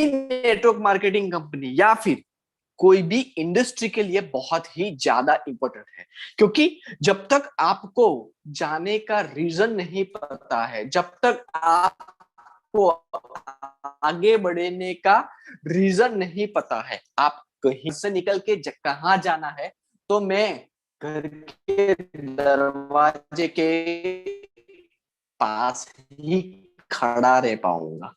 Network marketing company या फिर कोई भी इंडस्ट्री के लिए बहुत ही ज्यादा इंपॉर्टेंट है, क्योंकि जब तक आपको जाने का रीजन नहीं पता है, जब तक आपको आगे बढ़ने का रीजन नहीं पता है, आप कहीं से निकल के कहाँ जाना है, तो मैं घर के दरवाजे के पास ही खड़ा रह पाऊंगा,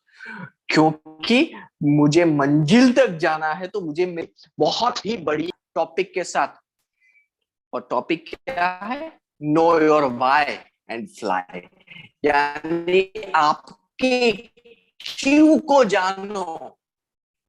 क्योंकि मुझे मंजिल तक जाना है। तो मुझे बहुत ही बड़ी टॉपिक के साथ, और टॉपिक क्या है? Know your why and fly, यानी आपके क्यों को जानो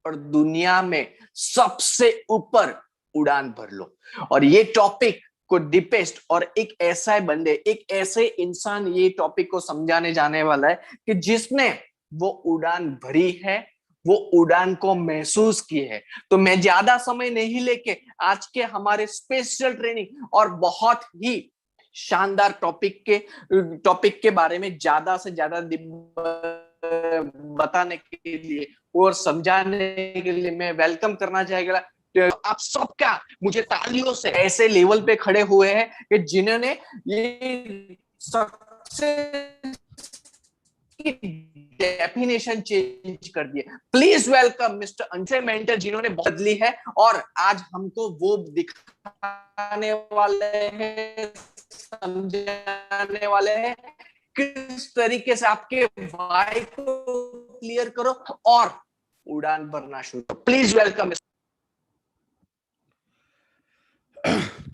और दुनिया में सबसे ऊपर उड़ान भर लो। और ये टॉपिक को डीपेस्ट और एक ऐसा बंदे, एक ऐसे इंसान ये टॉपिक को समझाने जाने वाला है कि जिसने वो उड़ान भरी है, वो उड़ान को महसूस की है। तो मैं ज्यादा समय नहीं लेके आज के हमारे स्पेशल ट्रेनिंग और बहुत ही शानदार टॉपिक के बारे में ज्यादा से ज्यादा बताने के लिए और समझाने के लिए मैं वेलकम करना चाहेगा आप सबका। मुझे तालियों से ऐसे लेवल पे खड़े हुए हैं कि जिन्होंने ये सक्सेस की डेफिनेशन चेंज कर दी है। Please welcome mister Anshay mentor, जिन्होंने बदली है और आज हमको वो दिखाने वाले हैं, समझाने वाले हैं किस तरीके से आपके वाई को क्लियर करो और उड़ान भरना शुरू। Please welcome.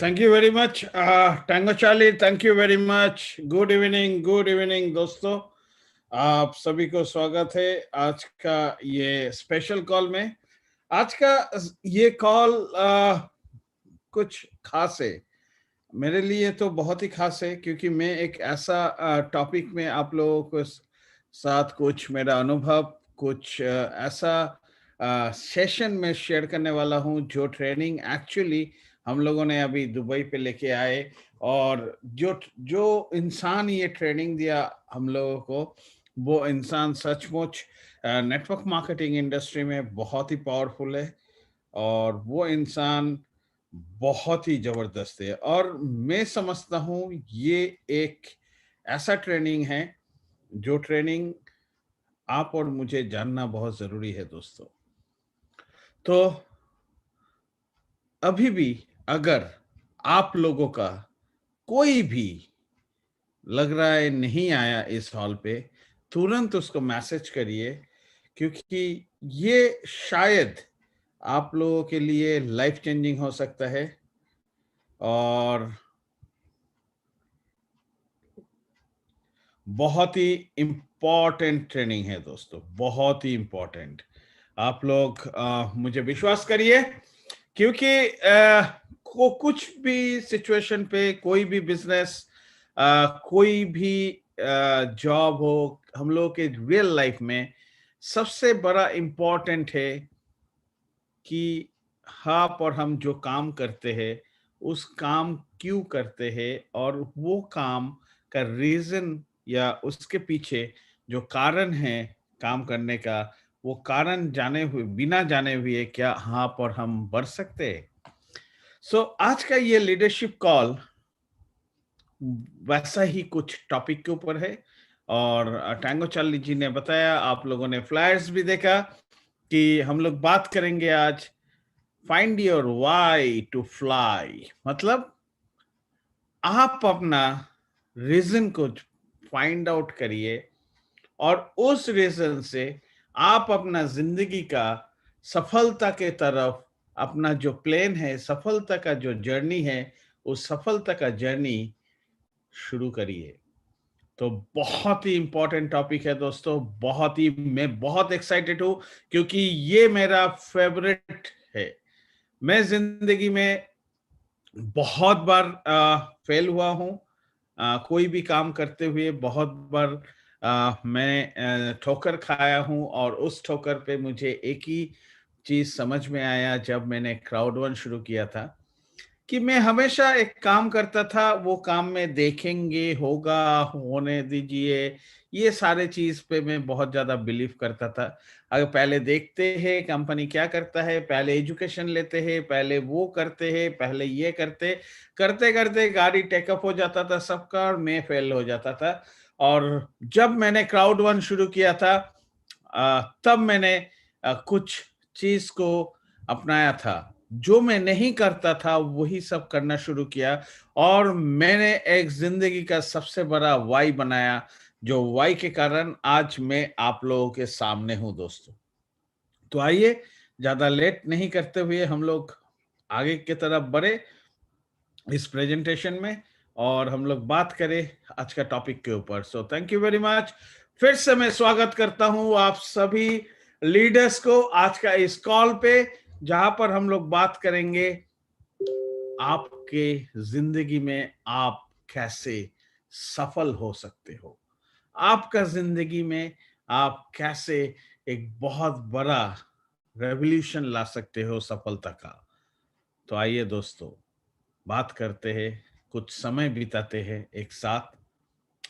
Thank you very much, Tango Charlie. Thank you very much. Good evening दोस्तों, आप सभी को स्वागत है आज का ये स्पेशल कॉल में। आज का ये कॉल कुछ खास है मेरे लिए, तो बहुत ही खास है, क्योंकि मैं एक ऐसा टॉपिक में आप लोगों को साथ कुछ मेरा अनुभव, कुछ ऐसा सेशन में शेयर करने वाला हूं जो ट्रेनिंग एक्चुअली हम लोगों ने अभी दुबई पे लेके आए, और जो इंसान ये ट्रेनिंग दिया हम लोगों को, वो इंसान सचमुच नेटवर्क मार्केटिंग इंडस्ट्री में बहुत ही पावरफुल है, और वो इंसान बहुत ही जबरदस्त है। और मैं समझता हूँ ये एक ऐसा ट्रेनिंग है जो ट्रेनिंग आप और मुझे जानना बहुत जरूरी है दोस्तों। तो अभी भी अगर आप लोगों का कोई भी लग रहा है नहीं आया इस हॉल पे, तुरंत उसको मैसेज करिए, क्योंकि ये शायद आप लोगों के लिए लाइफ चेंजिंग हो सकता है। और बहुत ही इम्पोर्टेंट ट्रेनिंग है दोस्तों, बहुत ही इम्पोर्टेंट। आप लोग मुझे विश्वास करिए, क्योंकि कुछ भी सिचुएशन पे, कोई भी बिजनेस, कोई भी जॉब हो, हम लोग के रियल लाइफ में सबसे बड़ा इम्पोर्टेंट है कि आप और हम जो काम करते हैं उस काम क्यों करते हैं, और वो काम का रीजन या उसके पीछे जो कारण है काम करने का, वो कारण बिना जाने हुए क्या आप और हम बढ़ सकते हैं। सो आज का ये लीडरशिप कॉल वैसा ही कुछ टॉपिक के ऊपर है। और टैंगो चार्ली जी ने बताया, आप लोगों ने फ्लायर्स भी देखा, कि हम लोग बात करेंगे आज find your why to fly. मतलब आप अपना रीजन को फाइंड आउट करिए, और उस रीजन से आप अपना जिंदगी का सफलता के तरफ अपना जो प्लान है, सफलता का जो जर्नी है, उस सफलता का जर्नी शुरू करिए। तो बहुत ही इंपॉर्टेंट टॉपिक है दोस्तों, मैं बहुत एक्साइटेड हूं, क्योंकि ये मेरा फेवरेट है। मैं जिंदगी में बहुत बार फेल हुआ हूँ, कोई भी काम करते हुए बहुत बार मैं ठोकर खाया हूँ, और उस ठोकर पे मुझे एक ही चीज समझ में आया जब मैंने क्राउड वन शुरू किया था, कि मैं हमेशा एक काम करता था, वो काम में देखेंगे, होगा, होने दीजिए, ये सारे चीज पे मैं बहुत ज्यादा बिलीव करता था। अगर पहले देखते हैं कंपनी क्या करता है, पहले एजुकेशन लेते हैं, पहले वो करते हैं, पहले ये करते करते करते गाड़ी टेकअप हो जाता था सबका और मैं फेल हो जाता था। और जब मैंने क्राउड वन शुरू किया था, तब मैंने कुछ चीज को अपनाया था, जो मैं नहीं करता था वही सब करना शुरू किया, और मैंने एक जिंदगी का सबसे बड़ा वाई बनाया, जो वाई के कारण आज मैं आप लोगों के सामने हूं दोस्तों। तो आइए, ज्यादा लेट नहीं करते हुए हम लोग आगे की तरफ बढ़े इस प्रेजेंटेशन में, और हम लोग बात करें आज का टॉपिक के ऊपर। So thank you very much. फिर से मैं स्वागत करता हूं आप सभी लीडर्स को आज का इस कॉल पे, जहां पर हम लोग बात करेंगे आपके जिंदगी में आप कैसे सफल हो सकते हो, आपका जिंदगी में आप कैसे एक बहुत बड़ा रेवोल्यूशन ला सकते हो सफलता का। तो आइए दोस्तों, बात करते हैं, कुछ समय बिताते हैं एक साथ,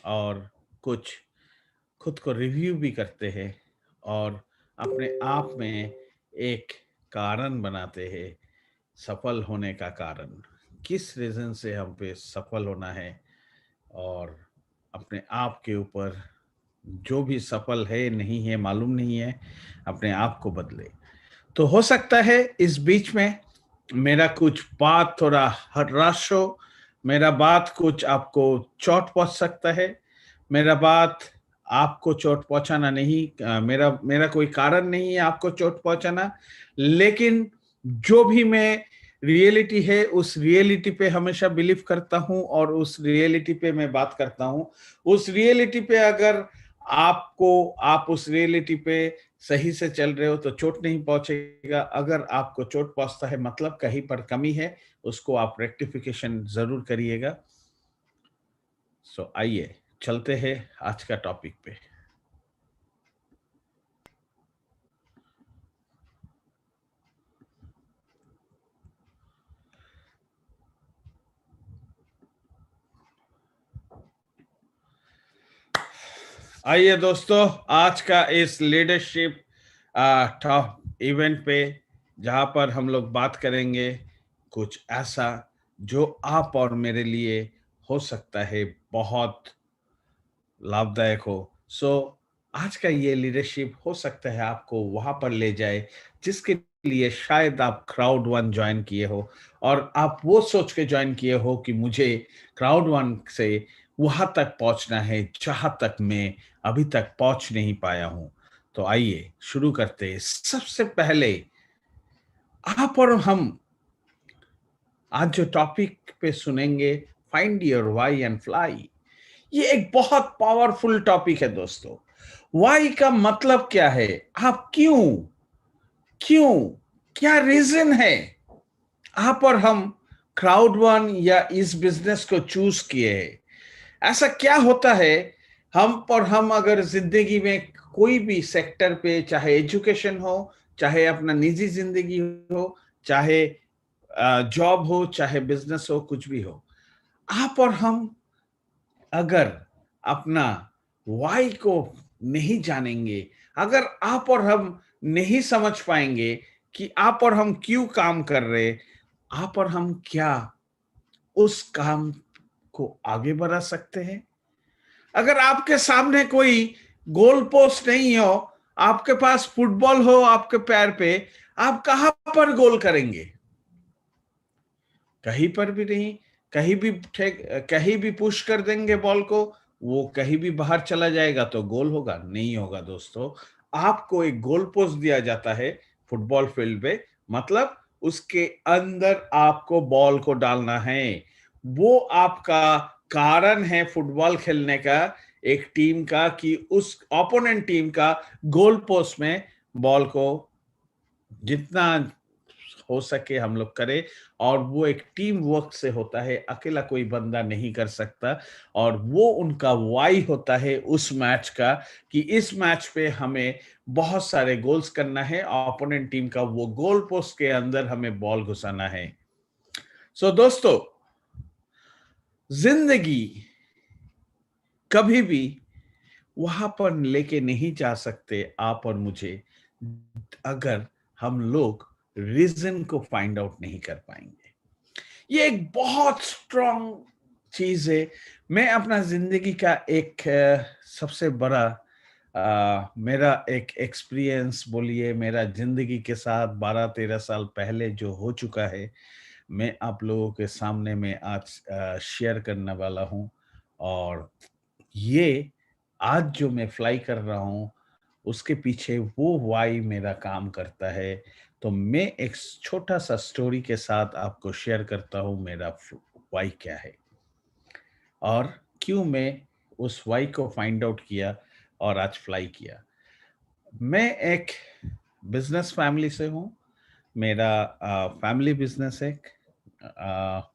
और कुछ खुद को रिव्यू भी करते हैं, और अपने आप में एक कारण बनाते हैं सफल होने का कारण, किस रीजन से हम पे सफल होना है, और अपने आप के ऊपर जो भी सफल है नहीं है मालूम नहीं है, अपने आप को बदले। तो हो सकता है इस बीच में मेरा कुछ बात थोड़ा हर्राश हो, मेरा बात कुछ आपको चोट पहुंच सकता है। मेरा बात आपको चोट पहुंचाना नहीं, मेरा मेरा कोई कारण नहीं है आपको चोट पहुंचाना, लेकिन जो भी मैं रियलिटी है उस रियलिटी पे हमेशा बिलीव करता हूं, और उस रियलिटी पे मैं बात करता हूं। उस रियलिटी पे अगर आप उस रियलिटी पे सही से चल रहे हो तो चोट नहीं पहुंचेगा। अगर आपको चोट पहुंचता है मतलब कहीं पर कमी है, उसको आप रेक्टिफिकेशन जरूर करिएगा। सो आइए चलते हैं आज का टॉपिक पे। आइए दोस्तों, आज का इस लीडरशिप टॉप इवेंट पे, जहां पर हम लोग बात करेंगे कुछ ऐसा जो आप और मेरे लिए हो सकता है बहुत लाभदायक हो। सो आज का ये लीडरशिप हो सकता है आपको वहां पर ले जाए जिसके लिए शायद आप क्राउड वन ज्वाइन किए हो, और आप वो सोच के ज्वाइन किए हो कि मुझे क्राउड वन से वहां तक पहुंचना है जहां तक मैं अभी तक पहुंच नहीं पाया हूं। तो आइए शुरू करते हैं। सबसे पहले आप और हम आज जो टॉपिक पे सुनेंगे, find your why and fly, ये एक बहुत पावरफुल टॉपिक है दोस्तों। वाई का मतलब क्या है, आप क्यों क्यों क्या रीजन है आप और हम क्राउड वन या इस बिजनेस को चूज किए हैं। ऐसा क्या होता है हम अगर जिंदगी में कोई भी सेक्टर पे, चाहे एजुकेशन हो, चाहे अपना निजी जिंदगी हो, चाहे जॉब हो, चाहे बिजनेस हो, कुछ भी हो, आप और हम अगर अपना वाई को नहीं जानेंगे, अगर आप और हम नहीं समझ पाएंगे कि आप और हम क्यों काम कर रहे, आप और हम क्या उस काम को आगे बढ़ा सकते हैं। अगर आपके सामने कोई गोल पोस्ट नहीं हो, आपके पास फुटबॉल हो आपके पैर पे, आप कहां पर गोल करेंगे? कहीं पर भी नहीं। कहीं भी पुश कर देंगे बॉल को, वो कहीं भी बाहर चला जाएगा तो गोल होगा? नहीं होगा दोस्तों। आपको एक गोल पोस्ट दिया जाता है फुटबॉल फील्ड पे, मतलब उसके अंदर आपको बॉल को डालना है। वो आपका कारण है फुटबॉल खेलने का, एक टीम का, कि उस ओपोनेंट टीम का गोल पोस्ट में बॉल को जितना हो सके हम लोग करें। और वो एक टीम वर्क से होता है, अकेला कोई बंदा नहीं कर सकता। और वो उनका वाई होता है उस मैच का, कि इस मैच पे हमें बहुत सारे गोल्स करना है, ओपोनेंट टीम का वो गोल पोस्ट के अंदर हमें बॉल घुसाना है। सो दोस्तों, जिंदगी कभी भी वहां पर लेके नहीं जा सकते आप और मुझे, अगर हम लोग रीजन को फाइंड आउट नहीं कर पाएंगे। ये एक बहुत स्ट्रॉन्ग चीज है। मैं अपना जिंदगी का एक सबसे बड़ा मेरा एक एक्सपीरियंस बोलिए, मेरा जिंदगी के साथ 12-13 साल पहले जो हो चुका है, मैं आप लोगों के सामने में आज शेयर करने वाला हूं। और ये आज जो मैं फ्लाई कर रहा हूं, उसके पीछे वो वाई मेरा काम करता है। तो मैं एक छोटा सा स्टोरी के साथ आपको शेयर करता हूं मेरा वाई क्या है और क्यों मैं उस वाई को फाइंड आउट किया और आज फ्लाई किया। मैं एक बिजनेस फैमिली से हूँ। मेरा फैमिली बिजनेस है।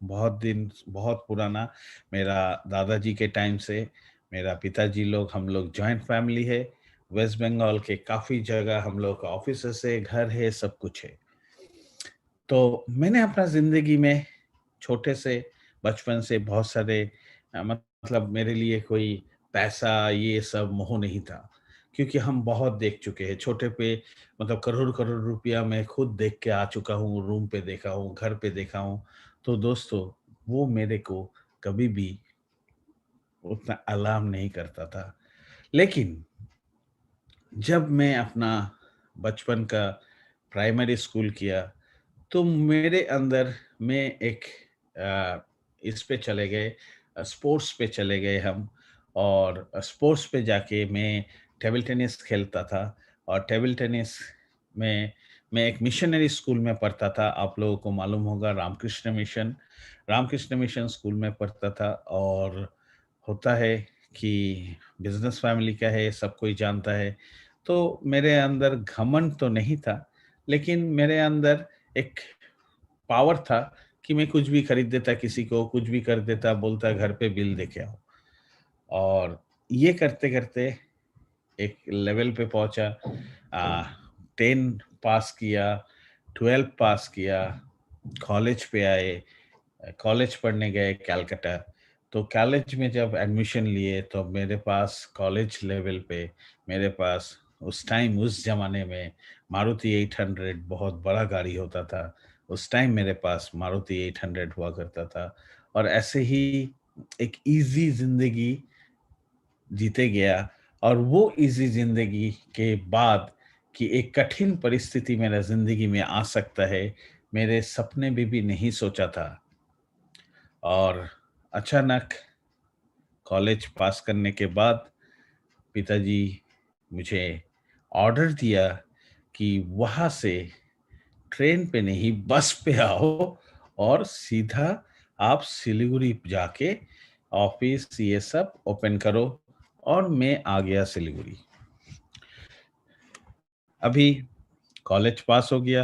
बहुत पुराना, मेरा दादाजी के टाइम से, मेरा पिताजी लोग, हम लोग जॉइंट फैमिली है। वेस्ट बंगाल के काफ़ी जगह हम लोग का ऑफिस है, घर है, सब कुछ है। तो मैंने अपना ज़िंदगी में छोटे से बचपन से बहुत सारे मतलब मेरे लिए कोई पैसा ये सब मोह नहीं था, क्योंकि हम बहुत देख चुके हैं छोटे पे। मतलब करोड़ करोड़ रुपया मैं खुद देख के आ चुका हूँ, रूम पे देखा हूँ, घर पे देखा हूँ। तो दोस्तों, वो मेरे को कभी भी उतना अलार्म नहीं करता था। लेकिन जब मैं अपना बचपन का प्राइमरी स्कूल किया, तो मेरे अंदर में एक इस पे चले गए, स्पोर्ट्स पे चले गए हम। और स्पोर्ट्स पे जाके मैं टेबल टेनिस खेलता था। और टेबल टेनिस में मैं एक मिशनरी स्कूल में पढ़ता था। आप लोगों को मालूम होगा, रामकृष्ण मिशन स्कूल में पढ़ता था। और होता है कि बिजनेस फैमिली क्या है सब कोई जानता है। तो मेरे अंदर घमंड तो नहीं था, लेकिन मेरे अंदर एक पावर था कि मैं कुछ भी खरीद देता, किसी को कुछ भी कर देता, बोलता घर पे बिल देके आओ। और ये करते करते एक लेवल पे पहुंचा। 10 पास किया, 12 पास किया, कॉलेज पे आए, कॉलेज पढ़ने गए कैलकाटा। तो कॉलेज में जब एडमिशन लिए, तो मेरे पास कॉलेज लेवल पे मेरे पास उस टाइम, उस जमाने में मारुति 800 बहुत बड़ा गाड़ी होता था। उस टाइम मेरे पास मारुति 800 हुआ करता था। और ऐसे ही एक इजी जिंदगी जीते गया। और वो इजी जिंदगी के बाद कि एक कठिन परिस्थिति मेरा जिंदगी में आ सकता है, मेरे सपने भी नहीं सोचा था। और अचानक कॉलेज पास करने के बाद पिताजी मुझे ऑर्डर दिया कि वहाँ से ट्रेन पे नहीं बस पे आओ और सीधा आप सिलीगुड़ी जाके ऑफिस ये सब ओपन करो। और मैं आ गया सिलीगुड़ी। अभी कॉलेज पास हो गया।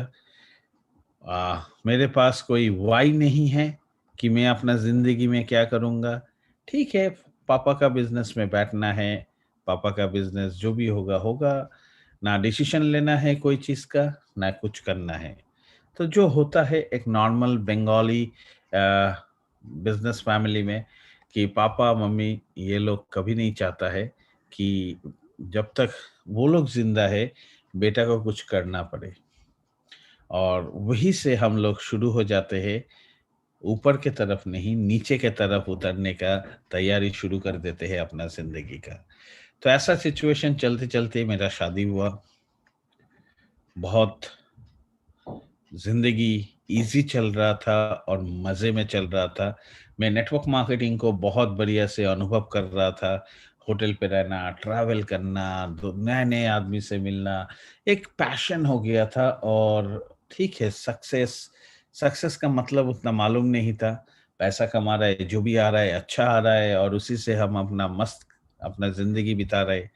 मेरे पास कोई वाई नहीं है कि मैं अपना जिंदगी में क्या करूंगा। ठीक है, पापा का बिजनेस में बैठना है, पापा का बिजनेस जो भी होगा होगा। ना डिसीजन लेना है कोई चीज का, ना कुछ करना है। तो जो होता है एक नॉर्मल बंगाली बिजनेस फैमिली में, कि पापा मम्मी ये लोग कभी नहीं चाहता है कि जब तक वो लोग जिंदा है बेटा को कुछ करना पड़े। और वही से हम लोग शुरू हो जाते हैं, ऊपर के तरफ नहीं नीचे के तरफ उतरने का तैयारी शुरू कर देते हैं अपना जिंदगी का। तो ऐसा सिचुएशन चलते चलते मेरा शादी हुआ। बहुत जिंदगी इजी चल रहा था और मजे में चल रहा था। मैं नेटवर्क मार्केटिंग को बहुत बढ़िया से अनुभव कर रहा था। होटल पे रहना, ट्रैवल करना, नए नए आदमी से मिलना एक पैशन हो गया था। और ठीक है, सक्सेस सक्सेस का मतलब उतना मालूम नहीं था। पैसा कमा रहा है, जो भी आ रहा है अच्छा आ रहा है, और उसी से हम अपना मस्त अपना जिंदगी बिता रहे।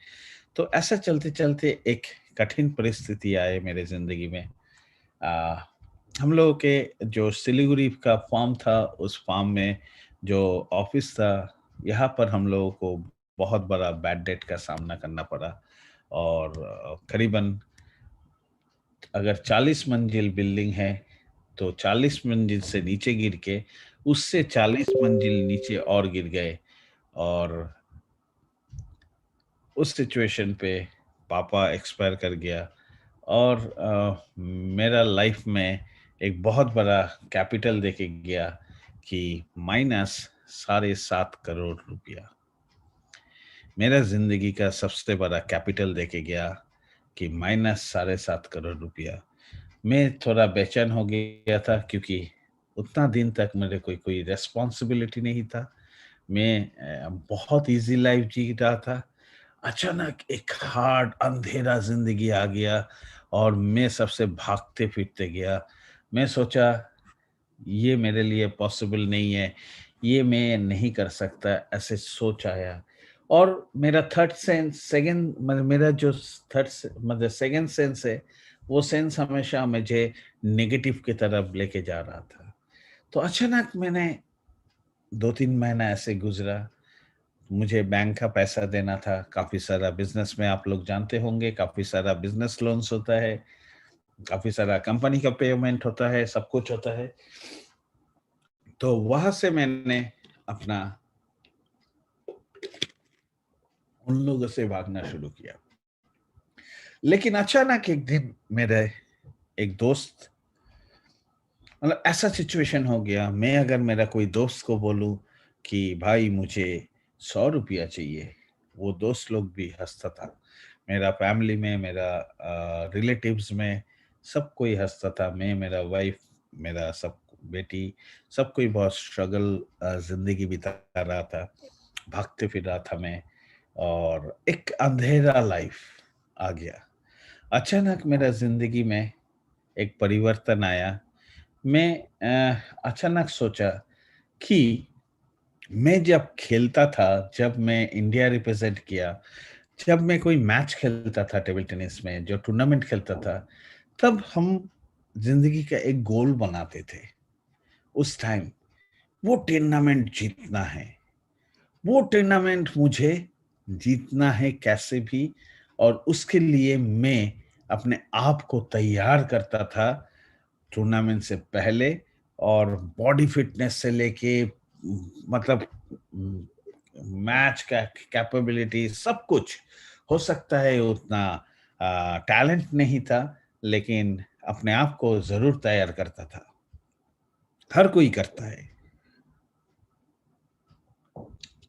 तो ऐसा चलते चलते एक कठिन परिस्थिति आए मेरे जिंदगी में। आ, हम लोगों के जो सिलीगुड़ी का फार्म था, उस फार्म में जो ऑफिस था, यहाँ पर हम लोगों को बहुत बड़ा बैड डेट का सामना करना पड़ा। और करीबन अगर 40 मंजिल बिल्डिंग है, तो 40 मंजिल से नीचे गिर के उससे 40 मंजिल नीचे और गिर गए, और उस सिचुएशन पे पापा एक्सपायर कर गया। और मेरा लाइफ में एक बहुत बड़ा कैपिटल देके गया कि माइनस 7.5 करोड़ रुपया। मेरा जिंदगी का सबसे बड़ा कैपिटल देके गया कि माइनस 7.5 करोड़ रुपया। मैं थोड़ा बेचैन हो गया था क्योंकि उतना दिन तक मेरे कोई रेस्पॉन्सिबिलिटी नहीं था। मैं बहुत इजी लाइफ जी रहा था। अचानक एक हार्ड अंधेरा जिंदगी आ गया और मैं सबसे भागते फिरते गया। मैं सोचा ये मेरे लिए पॉसिबल नहीं है, ये मैं नहीं कर सकता, ऐसे सोच आया। और मेरा थर्ड सेंस, सेकंड मतलब मेरा जो मतलब सेकंड सेंस है, वो सेंस हमेशा मुझे नेगेटिव की तरफ लेके जा रहा था। तो अचानक मैंने 2-3 महीना ऐसे गुजरा। मुझे बैंक का पैसा देना था, काफ़ी सारा बिज़नेस में आप लोग जानते होंगे, काफ़ी सारा बिज़नेस लोन्स होता है, काफ़ी सारा कंपनी का पेमेंट होता है, सब कुछ होता है। तो वहाँ से मैंने अपना उन लोगों से भागना शुरू किया। लेकिन अचानक एक दिन मेरे एक दोस्त, मतलब ऐसा सिचुएशन हो गया, मैं अगर मेरा कोई दोस्त को बोलूँ कि भाई मुझे 100 रुपया चाहिए, वो दोस्त लोग भी हँसता था। मेरा फैमिली में, मेरा रिलेटिव्स में सब कोई हँसता था। मैं, मेरा वाइफ, मेरा सब बेटी, सब कोई बहुत स्ट्रगल ज़िंदगी बिता रहा था। भागते फिर रहा था मैं, और एक अंधेरा लाइफ आ गया। अचानक मेरा ज़िंदगी में एक परिवर्तन आया। मैं अचानक सोचा कि मैं जब खेलता था, जब मैं इंडिया रिप्रेजेंट किया, जब मैं कोई मैच खेलता था टेबल टेनिस में, जो टूर्नामेंट खेलता था, तब हम ज़िंदगी का एक गोल बनाते थे उस टाइम, वो टूर्नामेंट जीतना है। वो टूर्नामेंट मुझे जीतना है कैसे भी, और उसके लिए मैं अपने आप को तैयार करता था टूर्नामेंट से पहले। और बॉडी फिटनेस से लेके मतलब मैच का कैपेबिलिटी सब कुछ। हो सकता है उतना टैलेंट नहीं था, लेकिन अपने आप को जरूर तैयार करता था। हर कोई करता है।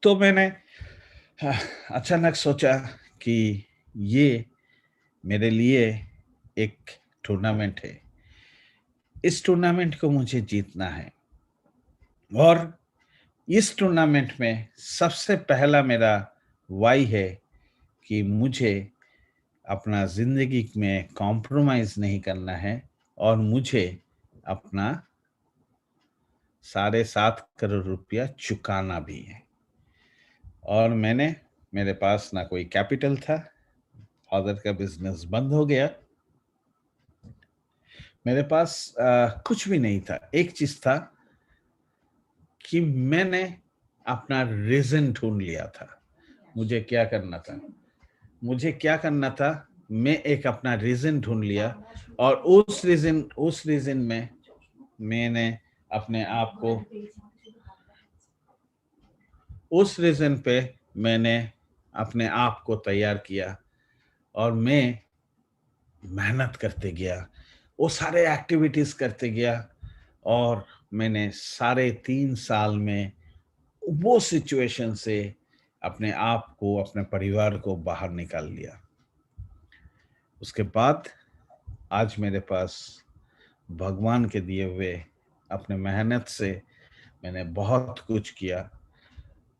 तो मैंने हाँ, अचानक सोचा कि ये मेरे लिए एक टूर्नामेंट है, इस टूर्नामेंट को मुझे जीतना है। और इस टूर्नामेंट में सबसे पहला मेरा वाई है कि मुझे अपना जिंदगी में कॉम्प्रोमाइज नहीं करना है, और मुझे अपना 7.5 करोड़ रुपया चुकाना भी है। और मेरे पास ना कोई कैपिटल था, फादर का बिजनेस बंद हो गया, मेरे पास कुछ भी नहीं था। एक चीज था कि मैंने अपना रीजन ढूंढ लिया था। मुझे क्या करना था, मैं एक अपना रीजन ढूंढ लिया। और उस रीजन में मैंने अपने आप को, उस रीजन पे मैंने अपने आप को तैयार किया, और मैं मेहनत करते गया, वो सारे एक्टिविटीज करते गया। और मैंने 3.5 साल में वो सिचुएशन से अपने आप को, अपने परिवार को बाहर निकाल लिया। उसके बाद आज मेरे पास भगवान के दिए हुए अपने मेहनत से मैंने बहुत कुछ किया,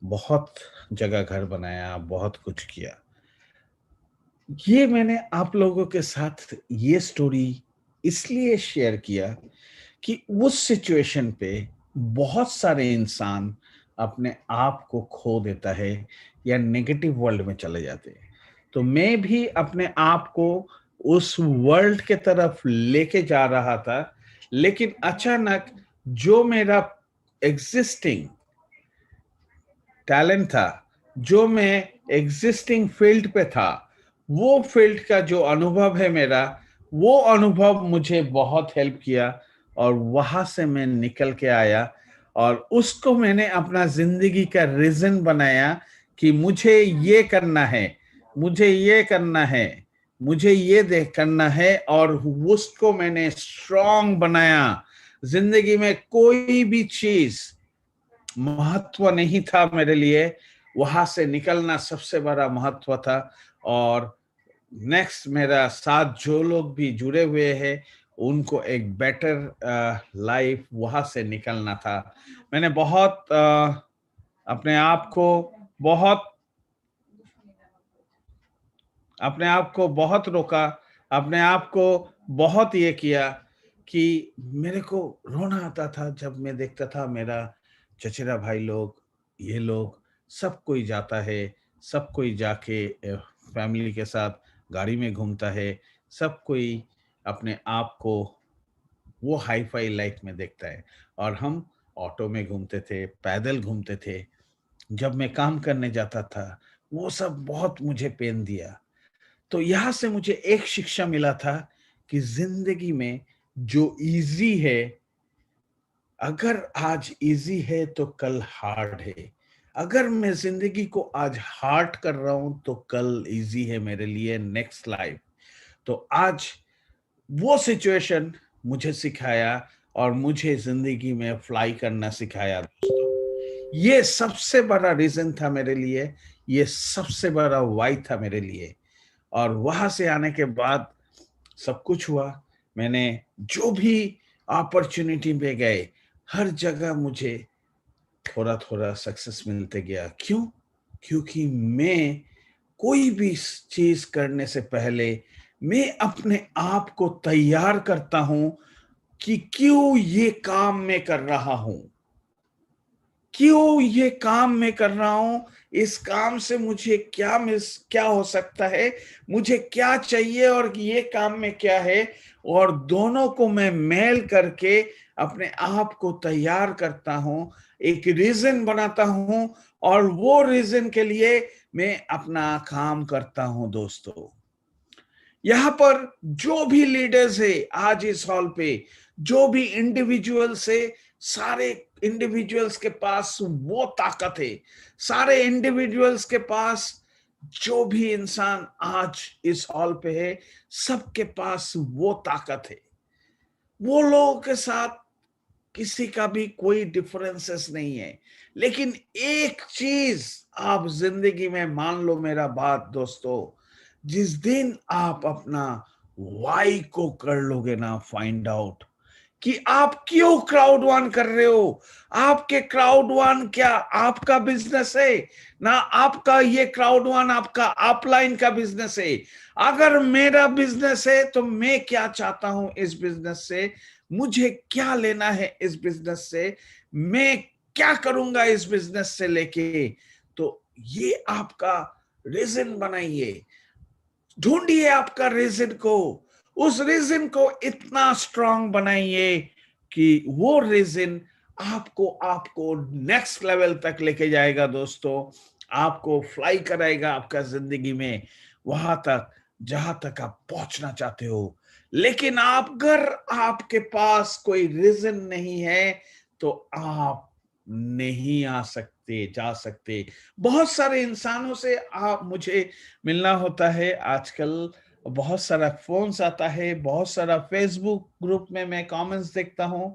बहुत जगह घर बनाया, बहुत कुछ किया। ये मैंने आप लोगों के साथ ये स्टोरी इसलिए शेयर किया कि उस सिचुएशन पे बहुत सारे इंसान अपने आप को खो देता है या नेगेटिव वर्ल्ड में चले जाते हैं। तो मैं भी अपने आप को उस वर्ल्ड के तरफ लेके जा रहा था, लेकिन अचानक जो मेरा एग्जिस्टिंग टैलेंट था, जो मैं एग्जिस्टिंग फील्ड पे था, वो फील्ड का जो अनुभव है मेरा, वो अनुभव मुझे बहुत हेल्प किया। और वहां से मैं निकल के आया और उसको मैंने अपना जिंदगी का रीजन बनाया कि मुझे ये करना है, मुझे ये करना है, मुझे ये देख करना है, और उसको मैंने स्ट्रांग बनाया। जिंदगी में कोई भी चीज महत्व नहीं था मेरे लिए, वहां से निकलना सबसे बड़ा महत्व था। और नेक्स्ट मेरा साथ जो लोग भी जुड़े हुए हैं उनको एक बेटर लाइफ वहां से निकलना था। मैंने बहुत अपने आप को बहुत अपने आप को बहुत रोका, अपने आप को बहुत ये किया कि मेरे को रोना आता था जब मैं देखता था मेरा चचेरा भाई लोग, ये लोग, सब कोई जाता है, सब कोई जाके फैमिली के साथ गाड़ी में घूमता है, सब कोई अपने आप को वो हाई फाई लाइफ में देखता है, और हम ऑटो में घूमते थे, पैदल घूमते थे। जब मैं काम करने जाता था वो सब बहुत मुझे पेन दिया। तो यहां से मुझे एक शिक्षा मिला था कि जिंदगी में जो इजी है, अगर आज इजी है तो कल हार्ड है। अगर मैं जिंदगी को आज हार्ड कर रहा हूं तो कल इजी है मेरे लिए नेक्स्ट लाइफ। तो आज वो सिचुएशन मुझे सिखाया और मुझे जिंदगी में फ्लाई करना सिखाया दोस्तों। ये सबसे बड़ा रीजन था मेरे लिए, ये सबसे बड़ा वाई था मेरे लिए। और वहां से आने के बाद सब कुछ हुआ। मैंने जो भी अपॉर्चुनिटी पे गए, हर जगह मुझे थोड़ा थोड़ा सक्सेस मिलते गया। क्यों? क्योंकि मैं कोई भी चीज करने से पहले मैं अपने आप को तैयार करता हूं कि क्यों ये काम मैं कर रहा हूं, क्यों ये काम मैं कर रहा हूं, इस काम से मुझे क्या हो सकता है, मुझे क्या चाहिए और ये काम में क्या है। और दोनों को मैं मेल करके अपने आप को तैयार करता हूं, एक रीजन बनाता हूं, और वो रीजन के लिए मैं अपना काम करता हूं दोस्तों। यहाँ पर जो भी लीडर्स है आज इस हॉल पे, जो भी इंडिविजुअल्स है, सारे इंडिविजुअल्स के पास वो ताकत है, सारे इंडिविजुअल्स के पास, जो भी इंसान आज इस हॉल पे है, सबके पास वो ताकत है। वो लोगों के साथ किसी का भी कोई डिफरेंसेस नहीं है। लेकिन एक चीज आप जिंदगी में मान लो मेरा बात दोस्तों, जिस दिन आप अपना वाई को कर लोगे ना फाइंड आउट कि आप क्यों क्राउड वन कर रहे हो, आपके क्राउड वन क्या आपका बिजनेस है ना, आपका ये क्राउड वन आपका अपलाइन का बिजनेस है। अगर मेरा बिजनेस है तो मैं क्या चाहता हूं इस बिजनेस से, मुझे क्या लेना है इस बिजनेस से, मैं क्या करूंगा इस बिजनेस से लेके। तो ये आपका रीजन बनाइए, ढूंढिए आपका रीजन को, उस रीजन को इतना स्ट्रांग बनाइए कि वो रीजन आपको आपको नेक्स्ट लेवल तक लेके जाएगा दोस्तों, आपको फ्लाई कराएगा आपका जिंदगी में वहां तक जहां तक आप पहुंचना चाहते हो। लेकिन आप अगर आपके पास कोई रीजन नहीं है तो आप नहीं आ सकते, जा सकते। बहुत सारे इंसानों से आप मुझे मिलना होता है आजकल, बहुत सारा फोन्स आता है, बहुत सारा फेसबुक ग्रुप में मैं कमेंट्स देखता हूं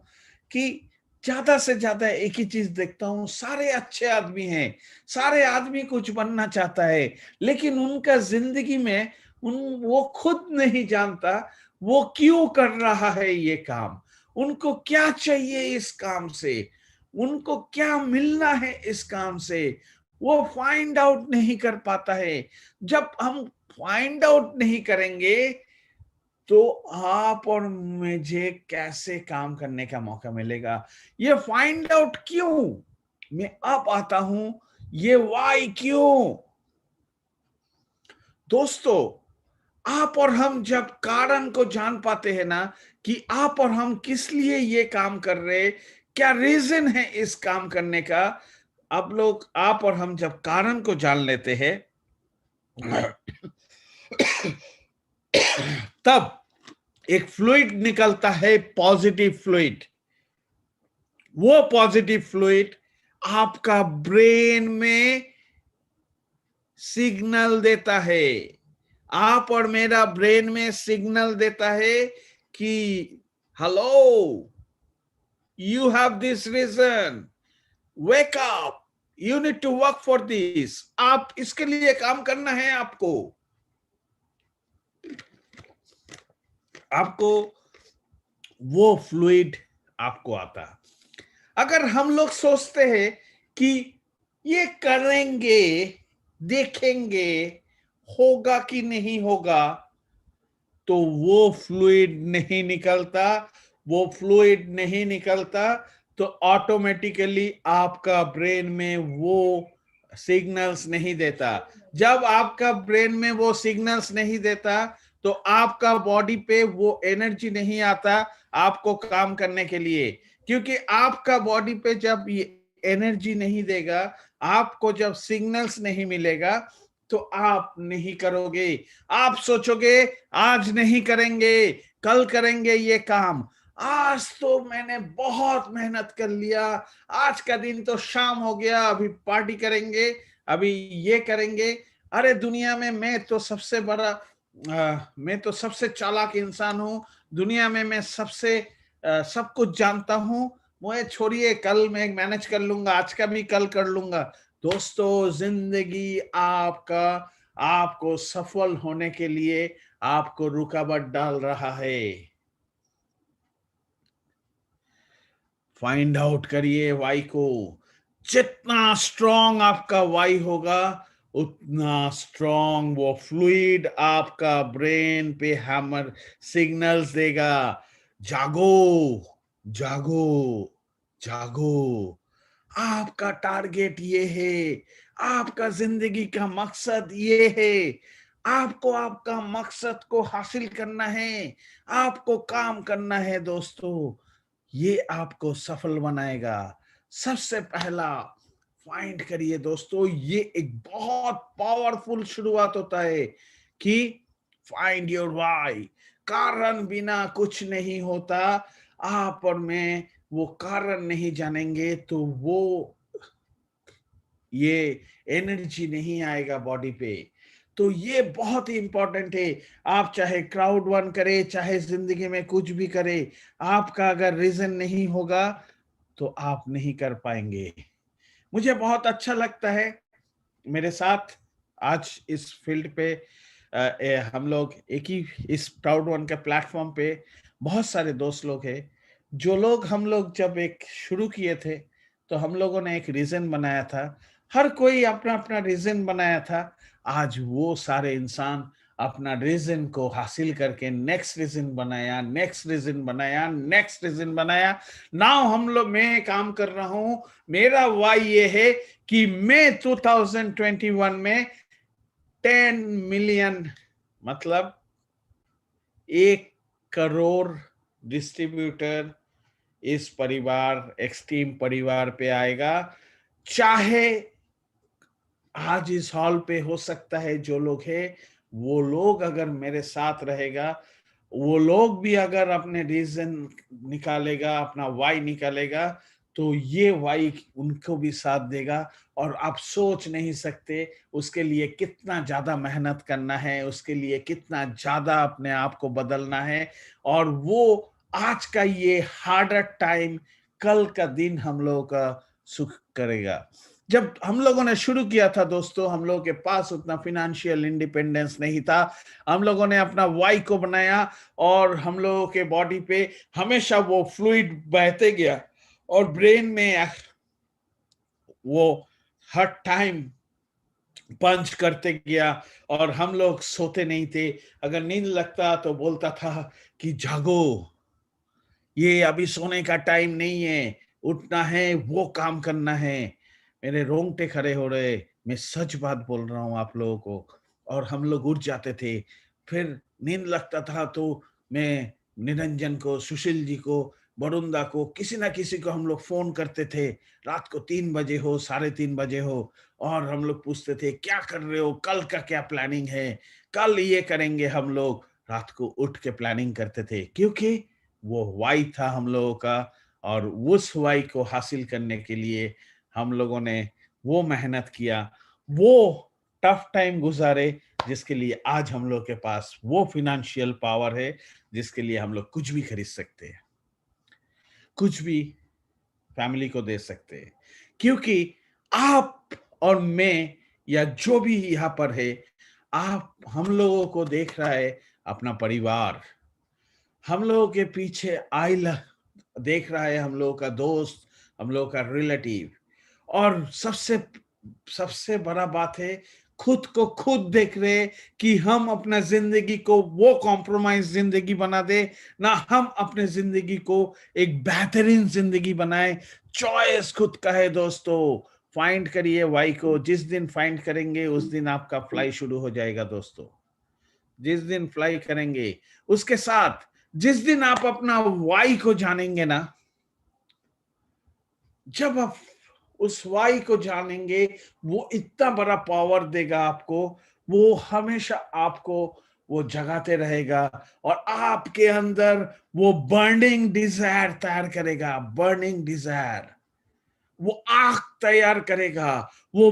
कि ज्यादा से ज्यादा एक ही चीज देखता हूं, सारे अच्छे आदमी हैं, सारे आदमी कुछ बनना चाहता है, लेकिन उनका जिंदगी में वो खुद नहीं जानता वो क्यों कर रहा है ये काम, उनको क्या चाहिए इस काम से, उनको क्या मिलना है इस काम से, वो फाइंड आउट नहीं कर पाता है। जब हम फाइंड आउट नहीं करेंगे तो आप और मुझे कैसे काम करने का मौका मिलेगा। ये फाइंड आउट क्यों मैं अब आता हूं, ये वाई क्यों दोस्तों। आप और हम जब कारण को जान पाते हैं ना कि आप और हम किस लिए ये काम कर रहे, क्या रीजन है इस काम करने का, आप और हम जब कारण को जान लेते हैं तब एक फ्लूइड निकलता है, पॉजिटिव फ्लूइड। वो पॉजिटिव फ्लूइड आपका ब्रेन में सिग्नल देता है, आप और मेरा ब्रेन में सिग्नल देता है कि hello, you have this reason, wake up, you need to work for this, आप इसके लिए काम करना है, आपको वो फ्लूइड आपको आता। अगर हम लोग सोचते हैं कि ये करेंगे, देखेंगे होगा कि नहीं होगा, तो वो फ्लूइड नहीं निकलता। वो फ्लूइड नहीं निकलता तो ऑटोमेटिकली आपका ब्रेन में वो सिग्नल्स नहीं देता। जब आपका ब्रेन में वो सिग्नल्स नहीं देता तो आपका बॉडी पे वो एनर्जी नहीं आता आपको काम करने के लिए, क्योंकि आपका बॉडी पे जब ये एनर्जी नहीं देगा, आपको जब सिग्नल्स नहीं मिलेगा, तो आप नहीं करोगे। आप सोचोगे आज नहीं करेंगे, कल करेंगे ये काम, आज तो मैंने बहुत मेहनत कर लिया, आज का दिन तो शाम हो गया, अभी पार्टी करेंगे, अभी ये करेंगे। अरे दुनिया में मैं तो सबसे बड़ा मैं तो सबसे चालाक इंसान हूं, दुनिया में मैं सबसे सब कुछ जानता हूं, मुझे छोड़िए, कल मैं मैनेज कर लूंगा, आज का भी कल कर लूंगा। दोस्तों, जिंदगी आपको सफल होने के लिए आपको रुकावट डाल रहा है। फाइंड आउट करिए वाई को। जितना स्ट्रॉन्ग आपका वाई होगा, उतना स्ट्रॉन्ग वो फ्लूइड आपका ब्रेन पे हैमर सिग्नल्स देगा। जागो, जागो, जागो, आपका टारगेट ये है, आपका जिंदगी का मकसद ये है, आपको आपका मकसद को हासिल करना है, आपको काम करना है। दोस्तों, ये आपको सफल बनाएगा। सबसे पहला फाइंड करिए दोस्तों, ये एक बहुत पावरफुल शुरुआत होता है कि फाइंड योर व्हाई। कारण बिना कुछ नहीं होता। आप और मैं वो कारण नहीं जानेंगे तो वो ये एनर्जी नहीं आएगा बॉडी पे। तो ये बहुत ही इंपॉर्टेंट है। आप चाहे क्राउड वन करे, चाहे जिंदगी में कुछ भी करे, आपका अगर रीजन नहीं होगा तो आप नहीं कर पाएंगे। मुझे बहुत अच्छा लगता है, मेरे साथ आज इस फील्ड पे हम लोग एक ही इस प्राउड वन के प्लेटफॉर्म पे बहुत सारे दोस्त लोग हैं। जो लोग हम लोग जब एक शुरू किए थे तो हम लोगों ने एक रीजन बनाया था, हर कोई अपना अपना रीजन बनाया था। आज वो सारे इंसान अपना रीजन को हासिल करके नेक्स्ट रीजन बनाया, नेक्स्ट रीजन बनाया, नेक्स्ट रीजन बनाया। नाउ हम लोग, मैं काम कर रहा हूं, मेरा वाई ये है कि मैं 2021 में 10 मिलियन, मतलब 1 करोड़ डिस्ट्रीब्यूटर इस परिवार, एक्सट्रीम परिवार पे आएगा। चाहे आज इस हॉल पे हो सकता है जो लोग हैं, वो लोग अगर मेरे साथ रहेगा, वो लोग भी अगर अपने रीजन निकालेगा, अपना वाई निकालेगा, तो ये वाई उनको भी साथ देगा। और आप सोच नहीं सकते उसके लिए कितना ज्यादा मेहनत करना है, उसके लिए कितना ज्यादा अपने आप को बदलना है। और वो आज का ये हार्डर टाइम कल का दिन हम लोगों का सुख करेगा। जब हम लोगों ने शुरू किया था दोस्तों, हम लोगों के पास उतना फिनेंशियल इंडिपेंडेंस नहीं था। हम लोगों ने अपना वाई को बनाया और हम लोगों के बॉडी पे हमेशा वो फ्लूइड बहते गया और ब्रेन में वो हर टाइम पंच करते गया। और हम लोग सोते नहीं थे, अगर नींद लगता तो बोलता था कि जागो, ये अभी सोने का टाइम नहीं है, उठना है, वो काम करना है। मेरे रोंगटे खड़े हो रहे, मैं सच बात बोल रहा हूँ आप लोगों को। और हम लोग उठ जाते थे, फिर नींद लगता था तो मैं निरंजन को, सुशील जी को, वरुणदा को, किसी ना किसी को हम लोग फोन करते थे, रात को 3 बजे हो, 3:30 बजे हो, और हम लोग पूछते थे क्या कर रहे हो, कल का क्या प्लानिंग है, कल ये करेंगे हम लोग। रात को उठ के प्लानिंग करते थे, क्योंकि वो वाई था हम लोगों का, और उस वाई को हासिल करने के लिए हम लोगों ने वो मेहनत किया, वो टफ टाइम गुजारे, जिसके लिए आज हम लोग के पास वो फिनेंशियल पावर है जिसके लिए हम लोग कुछ भी खरीद सकते हैं, कुछ भी फैमिली को दे सकते हैं। क्योंकि आप और मैं या जो भी यहाँ पर है, आप हम लोगों को देख रहा है अपना परिवार, हम लोगों के पीछे देख रहा है हम लोगों का दोस्त, हम लोगों का रिलेटिव, और सबसे सबसे बड़ा बात है खुद को खुद देख रहे कि हम अपना जिंदगी को वो कॉम्प्रोमाइज जिंदगी बना दे ना, हम अपने जिंदगी को एक बेहतरीन जिंदगी बनाए। चॉइस खुद का है दोस्तों। फाइंड करिए वाई को, जिस दिन फाइंड करेंगे उस दिन आपका फ्लाई शुरू हो जाएगा दोस्तों। जिस दिन फ्लाई करेंगे उसके साथ, जिस दिन आप अपना वाई को जानेंगे ना, जब आप उस वाई को जानेंगे, वो इतना बड़ा पावर देगा आपको, वो हमेशा आपको वो जगाते रहेगा, और आपके अंदर वो बर्निंग डिजायर तैयार करेगा। बर्निंग डिजायर, वो आग तैयार करेगा, वो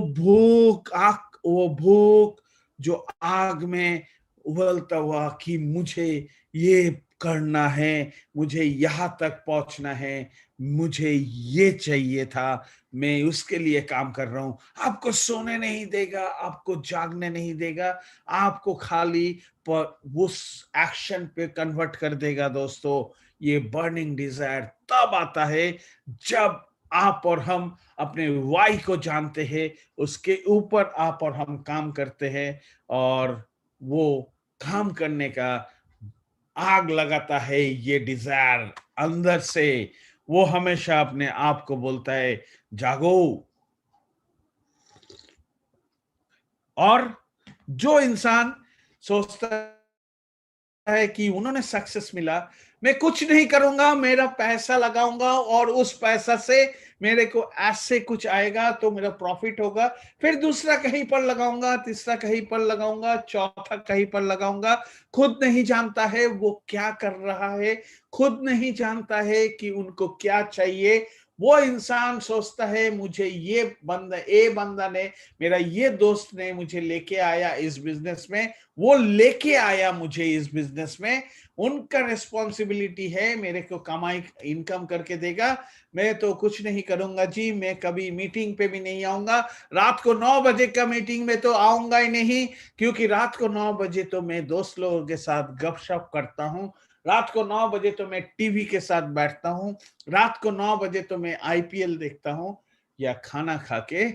भूख जो आग में उबलता हुआ कि मुझे ये करना है, मुझे यहां तक पहुंचना है, मुझे ये चाहिए था, मैं उसके लिए काम कर रहा हूं। आपको सोने नहीं देगा, आपको जागने नहीं देगा, आपको खाली पर उस एक्शन पे कन्वर्ट कर देगा दोस्तों। ये बर्निंग डिजायर तब आता है जब आप और हम अपने वाई को जानते हैं, उसके ऊपर आप और हम काम करते हैं, और वो काम करने का आग लगाता है ये डिजायर अंदर से। वो हमेशा अपने आप को बोलता है जागो। और जो इंसान सोचता है कि उन्होंने सक्सेस मिला, मैं कुछ नहीं करूंगा, मेरा पैसा लगाऊंगा और उस पैसा से मेरे को ऐसे कुछ आएगा तो मेरा प्रॉफिट होगा, फिर दूसरा कहीं पर लगाऊंगा, तीसरा कहीं पर लगाऊंगा, चौथा कहीं पर लगाऊंगा। खुद नहीं जानता है वो क्या कर रहा है, खुद नहीं जानता है कि उनको क्या चाहिए। वो इंसान सोचता है मुझे ए बंदा ने, मेरा ये दोस्त ने मुझे लेके आया इस बिजनेस में, वो लेके आया मुझे इस बिजनेस में, उनका रिस्पॉन्सिबिलिटी है मेरे को कमाई इनकम करके देगा, मैं तो कुछ नहीं करूंगा जी, मैं कभी मीटिंग पे भी नहीं आऊंगा, रात को 9 बजे का मीटिंग में तो आऊंगा ही नहीं, क्योंकि रात को 9 बजे तो मैं दोस्त लोगों के साथ गपशप करता हूँ, रात को 9 बजे तो मैं टीवी के साथ बैठता हूँ, रात को 9 बजे तो मैं आईपीएल देखता हूँ, या खाना खा के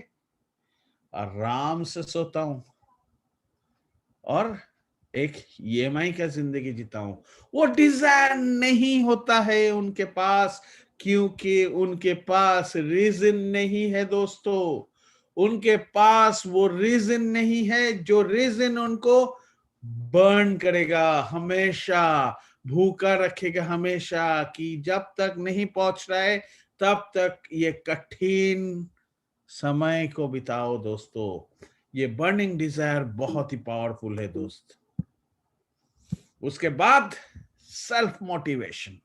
आराम से सोता हूँ और एक ईएमआई का जिंदगी जीता हूं। वो डिजायर नहीं होता है उनके पास, क्योंकि उनके पास रीजन नहीं है दोस्तों। उनके पास वो रीजन नहीं है जो रीजन उनको बर्न करेगा, हमेशा भूखा रखेगा, हमेशा कि जब तक नहीं पहुंच रहा है तब तक ये कठिन समय को बिताओ दोस्तों। ये बर्निंग डिजायर बहुत ही पावरफुल है दोस्त। उसके बाद सेल्फ मोटिवेशन।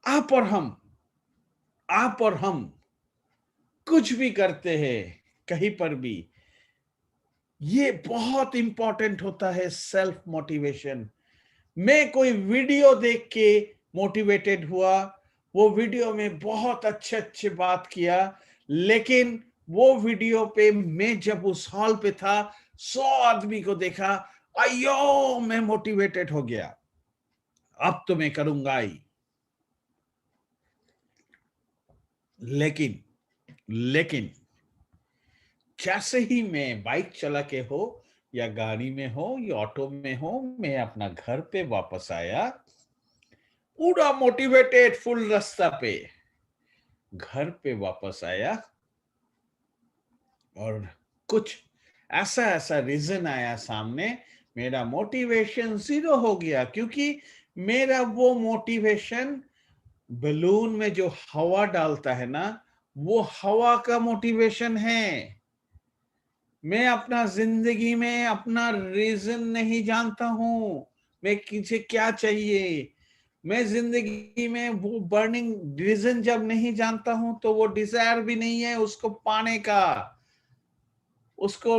आप और हम कुछ भी करते हैं कहीं पर भी, ये बहुत इंपॉर्टेंट होता है सेल्फ मोटिवेशन। मैं कोई वीडियो देख के मोटिवेटेड हुआ, वो वीडियो में बहुत अच्छे अच्छे बात किया, लेकिन वो वीडियो पे मैं जब उस हॉल पे था, 100 आदमी को देखा, अयो मैं मोटिवेटेड हो गया, अब तो मैं करूंगा ही। लेकिन लेकिन जैसे ही मैं बाइक चला के हो या गाड़ी में हो या ऑटो में हो, मैं अपना घर पे वापस आया, पूरा मोटिवेटेड, फुल रास्ता पे घर पे वापस आया, और कुछ ऐसा ऐसा रीजन आया सामने, मेरा मोटिवेशन 0 हो गया। क्योंकि मेरा वो मोटिवेशन बलून में जो हवा डालता है ना, वो हवा का मोटिवेशन है। मैं अपना जिंदगी में अपना रीजन नहीं जानता हूं, मुझे क्या चाहिए। मैं जिंदगी में वो बर्निंग रीजन जब नहीं जानता हूं तो वो डिजायर भी नहीं है उसको पाने का, उसको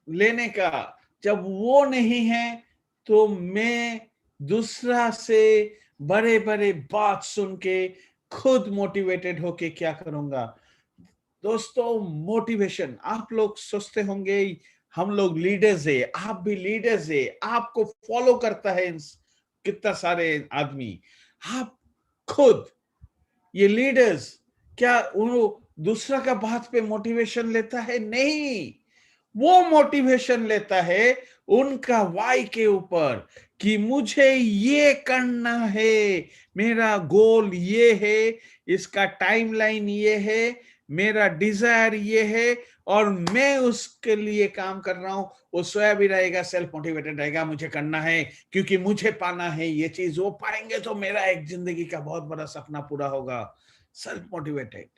लेने का। जब वो नहीं है तो मैं दूसरा से बड़े बड़े बात सुन के खुद मोटिवेटेड होके क्या करूंगा। दोस्तों, मोटिवेशन, आप लोग सोचते होंगे हम लोग लीडर्स है, आप भी लीडर्स है, आपको फॉलो करता है कितना सारे आदमी। आप खुद ये लीडर्स क्या उन दूसरा का बात पे मोटिवेशन लेता है? नहीं, वो मोटिवेशन लेता है उनका वाई के ऊपर कि मुझे ये करना है, मेरा गोल ये है, इसका टाइमलाइन ये है, मेरा डिजायर ये है और मैं उसके लिए काम कर रहा हूं। वो सोया भी रहेगा, सेल्फ मोटिवेटेड रहेगा, मुझे करना है क्योंकि मुझे पाना है ये चीज। वो पाएंगे तो मेरा एक जिंदगी का बहुत बड़ा सपना पूरा होगा। Self motivated.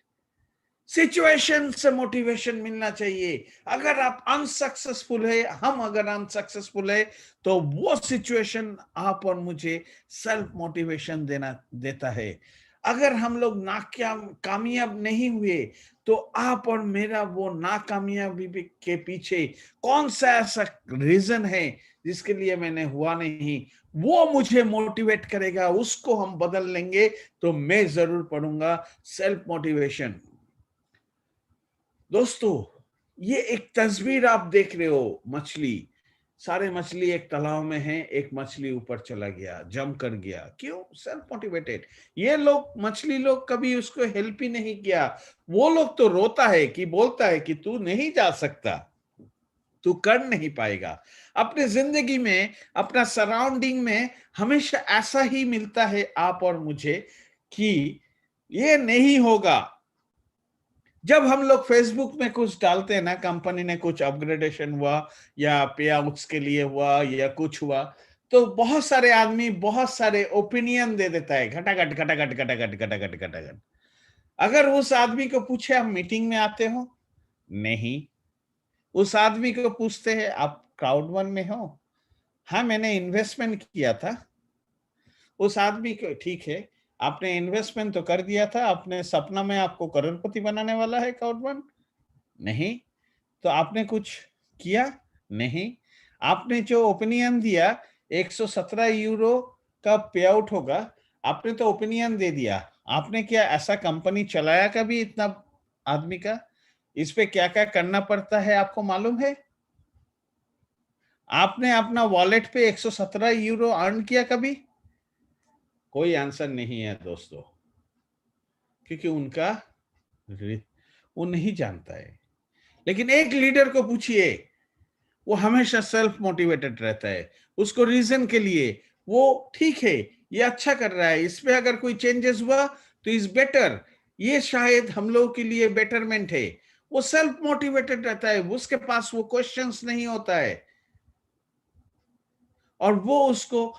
सिचुएशन से मोटिवेशन मिलना चाहिए। अगर आप अनसक्सेसफुल है, हम अगर अनसक्सेसफुल है तो वो सिचुएशन आप और मुझे सेल्फ मोटिवेशन देता है। अगर हम लोग कामयाब नहीं हुए तो आप और मेरा वो नाकामयाबी के पीछे कौन सा ऐसा रीजन है जिसके लिए मैंने हुआ नहीं, वो मुझे मोटिवेट करेगा, उसको हम बदल लेंगे। तो मैं जरूर पढ़ूंगा सेल्फ मोटिवेशन। दोस्तों, ये एक तस्वीर आप देख रहे हो, मछली, सारे मछली एक तालाब में है, एक मछली ऊपर चला गया, जम कर गया। क्यों? Self motivated. ये लोग मछली लोग कभी उसको हेल्प ही नहीं किया। वो लोग तो रोता है कि बोलता है कि तू नहीं जा सकता, तू कर नहीं पाएगा। अपने जिंदगी में, अपना सराउंडिंग में हमेशा ऐसा ही मिलता है आप और मुझे कि ये नहीं होगा। जब हम लोग फेसबुक में कुछ डालते हैं ना, कंपनी ने कुछ अपग्रेडेशन हुआ या पे आउट्स के लिए हुआ या कुछ हुआ, तो बहुत सारे आदमी बहुत सारे ओपिनियन दे देता है, घटाघट घटाघट घटाघट घटाघट घटाघट। अगर उस आदमी को पूछे आप मीटिंग में आते हो? नहीं। उस आदमी को पूछते हैं आप क्राउड वन में हो? हाँ, मैंने इन्वेस्टमेंट किया था। उस आदमी को, ठीक है, आपने इन्वेस्टमेंट तो कर दिया था, आपने सपना में आपको करोड़पति बनाने वाला है क्राउड वन? नहीं। तो आपने कुछ किया? नहीं। आपने जो ओपिनियन दिया 117 यूरो का पे आउट होगा, आपने तो ओपिनियन दे दिया। आपने क्या ऐसा कंपनी चलाया कभी इतना आदमी का? इस पे क्या क्या करना पड़ता है आपको मालूम है? आपने अपना वॉलेट पे 117 यूरो अर्न किया कभी? कोई आंसर नहीं है दोस्तों, क्योंकि वो नहीं जानता है। लेकिन एक लीडर को पूछिए, वो हमेशा सेल्फ मोटिवेटेड रहता है। उसको रीजन के लिए वो, ठीक है, ये अच्छा कर रहा है, इस पे अगर कोई चेंजेस हुआ तो इज बेटर, ये शायद हम लोगों के लिए बेटरमेंट है। वो सेल्फ मोटिवेटेड रहता है, उसके पास वो क्वेश्चंस नहीं होता है और वो उसको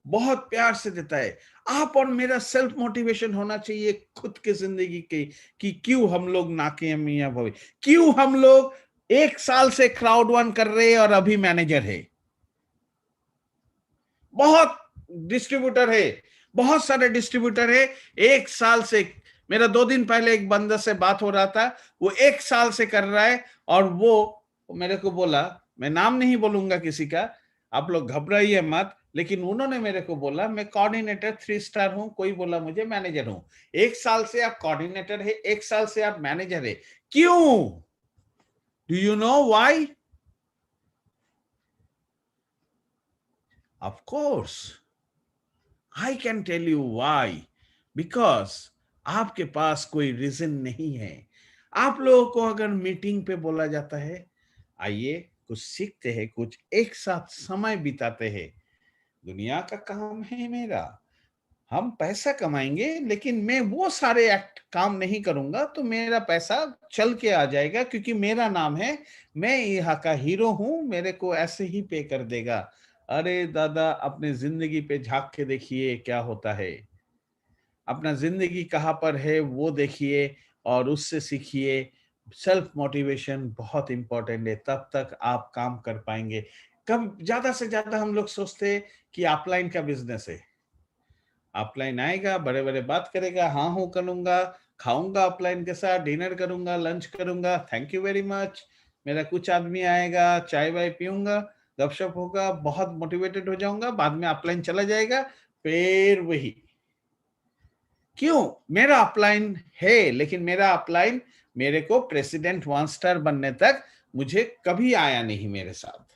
बहुत प्यार से देता है। आप और मेरा सेल्फ मोटिवेशन होना चाहिए खुद के जिंदगी के, कि क्यों हम लोग नाकामयाब हुए, क्यों हम लोग 1 साल से क्राउड वन कर रहे हैं और अभी मैनेजर है। बहुत डिस्ट्रीब्यूटर है, बहुत सारे डिस्ट्रीब्यूटर है 1 साल से। मेरा 2 दिन पहले एक बंदा से बात हो रहा था, वो 1 साल से कर रहा है और वो मेरे को बोला, मैं नाम नहीं बोलूंगा किसी का, आप लोग घबराइए मत, लेकिन उन्होंने मेरे को बोला मैं कोऑर्डिनेटर 3 स्टार हूं, कोई बोला मुझे मैनेजर हूं। 1 साल से आप कोऑर्डिनेटर है, 1 साल से आप मैनेजर है, क्यों? Do you know why? Of course I can tell you why. Because आपके पास कोई रीजन नहीं है। आप लोगों को अगर मीटिंग पे बोला जाता है आइए कुछ सीखते हैं, कुछ एक साथ समय बिताते हैं, दुनिया का काम है मेरा, हम पैसा कमाएंगे, लेकिन मैं वो सारे एक्ट काम नहीं करूंगा तो मेरा पैसा चल के आ जाएगा, क्योंकि मेरा नाम है, मैं यहाँ का हीरो हूं, मेरे को ऐसे ही पे कर देगा। अरे दादा, अपने जिंदगी पे झांक के देखिए क्या होता है। अपना जिंदगी कहाँ पर है वो देखिए और उससे सीखिए। सेल्फ मोटिवेशन बहुत इंपॉर्टेंट है, तब तक आप काम कर पाएंगे। कब ज्यादा से ज्यादा हम लोग सोचते हैं कि ऑफलाइन का बिजनेस है, ऑफलाइन आएगा, बड़े बड़े बात करेगा, हाँ हूँ करूंगा, खाऊंगा ऑफलाइन के साथ, डिनर करूंगा, लंच करूंगा, थैंक यू वेरी मच, मेरा कुछ आदमी आएगा, चाय वाय पीऊंगा, गपशप होगा, बहुत मोटिवेटेड हो जाऊंगा, बाद में ऑफलाइन चला जाएगा, फिर वही। क्यों? मेरा अपलाइन है, लेकिन मेरा अपलाइन मेरे को प्रेसिडेंट 1 स्टार बनने तक मुझे कभी आया नहीं मेरे साथ।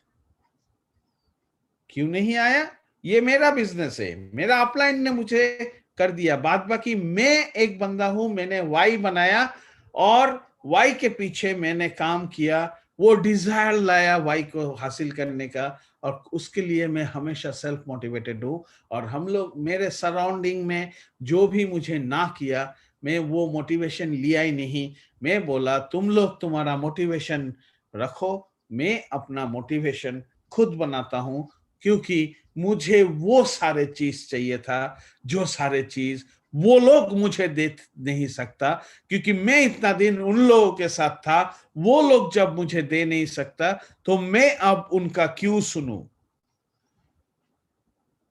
क्यों नहीं आया? ये मेरा बिजनेस है, मेरा अपलाइन ने मुझे कर दिया। बाद बाकी मैं एक बंदा हूं, मैंने वाई बनाया और वाई के पीछे मैंने काम किया, वो डिजायर लाया वाई को हासिल करने का, और उसके लिए मैं हमेशा सेल्फ मोटिवेटेड हूं। और हम लोग, मेरे सराउंडिंग में जो भी मुझे ना किया, मैं वो मोटिवेशन लिया ही नहीं। मैं बोला तुम लोग तुम्हारा मोटिवेशन रखो, मैं अपना मोटिवेशन खुद बनाता हूं, क्योंकि मुझे वो सारे चीज चाहिए था जो सारे चीज वो लोग मुझे दे नहीं सकता, क्योंकि मैं इतना दिन उन लोगों के साथ था। वो लोग जब मुझे दे नहीं सकता तो मैं अब उनका क्यों सुनूं?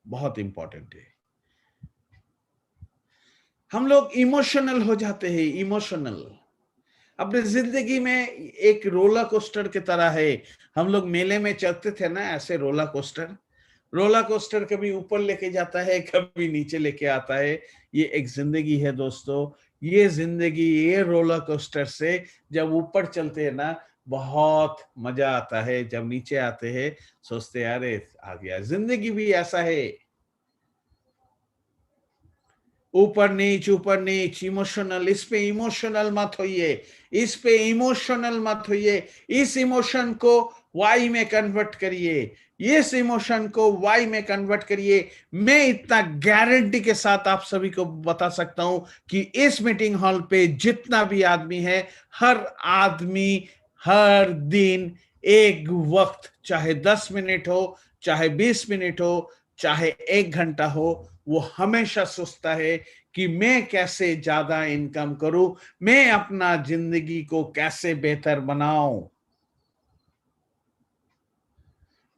बहुत इंपॉर्टेंट है। हम लोग इमोशनल हो जाते हैं, इमोशनल। अपने जिंदगी में एक रोलर कोस्टर की तरह है। हम लोग मेले में चलते थे ना, ऐसे रोलर कोस्टर। रोलर कोस्टर कभी ऊपर लेके जाता है, कभी नीचे लेके आता है। ये एक जिंदगी है दोस्तों। ये जिंदगी, ये रोलर कोस्टर से जब ऊपर चलते हैं ना, बहुत मजा आता है। जब नीचे आते हैं सोचते हैं अरे आ गया। जिंदगी भी ऐसा है, ऊपर नीच, इमोशनल। इस पे इमोशनल मत होइए, इस पे इमोशनल मत होइए। इस इमोशन को वाई में कन्वर्ट करिए, इस इमोशन को वाई में कन्वर्ट करिए। मैं इतना गारंटी के साथ आप सभी को बता सकता हूं कि इस मीटिंग हॉल पे जितना भी आदमी है, हर आदमी हर दिन एक वक्त, चाहे 10 मिनट हो, चाहे 20 मिनट हो, चाहे 1 घंटा हो, वो हमेशा सोचता है कि मैं कैसे ज्यादा इनकम करूं, मैं अपना जिंदगी को कैसे बेहतर बनाऊं।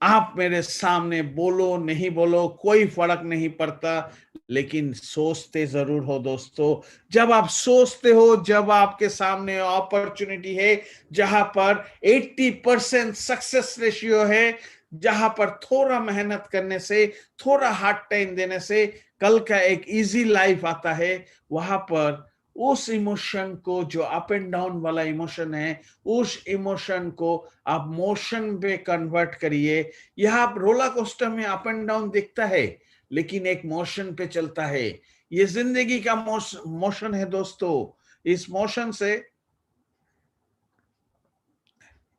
आप मेरे सामने बोलो नहीं बोलो कोई फर्क नहीं पड़ता, लेकिन सोचते जरूर हो दोस्तों। जब आप सोचते हो, जब आपके सामने अपॉर्चुनिटी है जहां पर 80% सक्सेस रेशियो है, जहां पर थोड़ा मेहनत करने से, थोड़ा हार्ड टाइम देने से कल का एक इजी लाइफ आता है, वहां पर उस इमोशन को, जो अप एंड डाउन वाला इमोशन है, उस इमोशन को आप मोशन पे कन्वर्ट करिए। यहाँ आप रोलर कोस्टर में अप एंड डाउन दिखता है, लेकिन एक मोशन पे चलता है। ये जिंदगी का मोशन है दोस्तों। इस मोशन से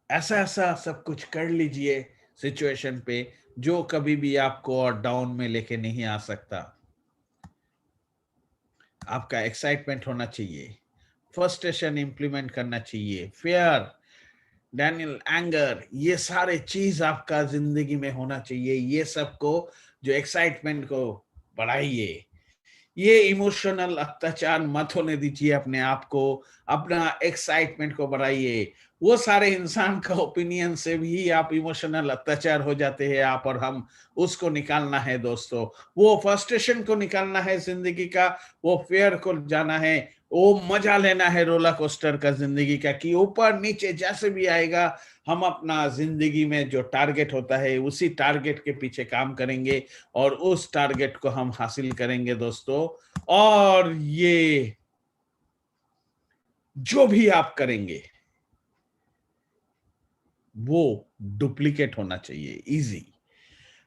ऐसा ऐसा सब कुछ कर लीजिए सिचुएशन पे, जो कभी भी आपको और डाउन में लेके नहीं आ सकता। आपका एक्साइटमेंट होना चाहिए, फ्रस्ट्रेशन इंप्लीमेंट करना चाहिए, फियर, डैनियल, एंगर, ये सारे चीज आपका जिंदगी में होना चाहिए। ये सबको, जो एक्साइटमेंट को बढ़ाइए। ये इमोशनल अत्याचार मत होने दीजिए अपने आप को, अपना एक्साइटमेंट को बढ़ाइए। वो सारे इंसान का ओपिनियन से भी आप इमोशनल अत्याचार हो जाते हैं आप और हम। उसको निकालना है दोस्तों, वो फ्रस्ट्रेशन को निकालना है जिंदगी का, वो फेयर को जाना है, वो मजा लेना है रोलर कोस्टर का जिंदगी का, कि ऊपर नीचे जैसे भी आएगा हम अपना जिंदगी में जो टारगेट होता है उसी टारगेट के पीछे काम करेंगे और उस टारगेट को हम हासिल करेंगे दोस्तों। और ये जो भी आप करेंगे वो डुप्लीकेट होना चाहिए, इजी।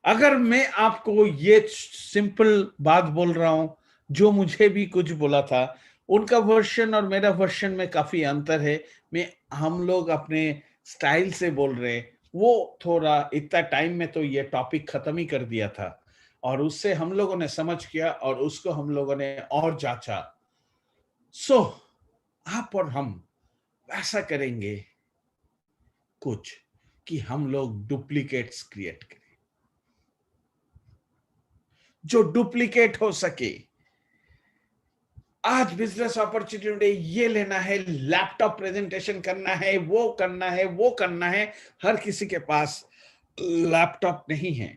अगर मैं आपको ये सिंपल बात बोल रहा हूं, जो मुझे भी कुछ बोला था, उनका वर्शन और मेरा वर्शन में काफी अंतर है। मैं हम लोग अपने स्टाइल से बोल रहे हैं, वो थोड़ा इतना टाइम में तो ये टॉपिक खत्म ही कर दिया था, और उससे हम लोगों ने समझ किया और उसको हम लोगों ने और जांचा। सो आप और हम ऐसा करेंगे कुछ, कि हम लोग डुप्लीकेट्स क्रिएट करें, जो डुप्लीकेट हो सके। आज बिजनेस अपॉर्चुनिटी ये लेना है, लैपटॉप प्रेजेंटेशन करना है, वो करना है, वो करना है। हर किसी के पास लैपटॉप नहीं है,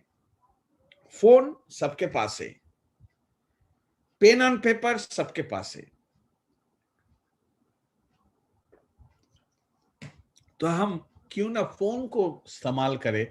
फोन सबके पास है, पेन ऑन पेपर सबके पास है। तो हम क्यों ना फोन को इस्तेमाल करें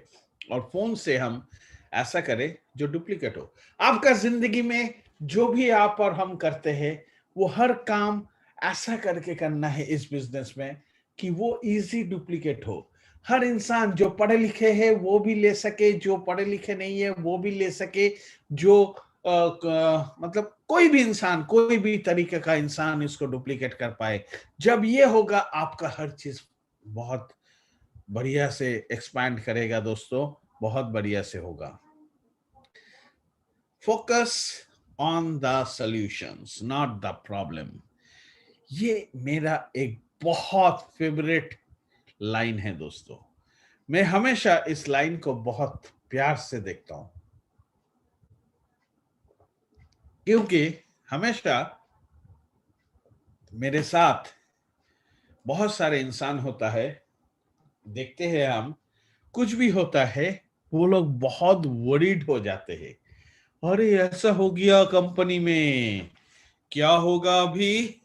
और फोन से हम ऐसा करें जो डुप्लीकेट हो। आपका जिंदगी में जो भी आप और हम करते हैं वो हर काम ऐसा करके करना है इस बिजनेस में कि वो इजी डुप्लीकेट हो। हर इंसान जो पढ़े लिखे है वो भी ले सके, जो पढ़े लिखे नहीं है वो भी ले सके, जो मतलब कोई भी इंसान, कोई भी तरीके का इंसान इसको डुप्लीकेट कर पाए। जब ये होगा आपका हर चीज बहुत बढ़िया से एक्सपैंड करेगा दोस्तों, बहुत बढ़िया से होगा। Focus on the solutions not the problem. ये मेरा एक बहुत फेवरेट लाइन है दोस्तों। मैं हमेशा इस लाइन को बहुत प्यार से देखता हूं, क्योंकि हमेशा मेरे साथ बहुत सारे इंसान होता है, देखते हैं हम, कुछ भी होता है वो लोग बहुत वरीड हो जाते हैं। अरे ऐसा हो गया कंपनी में, क्या होगा अभी,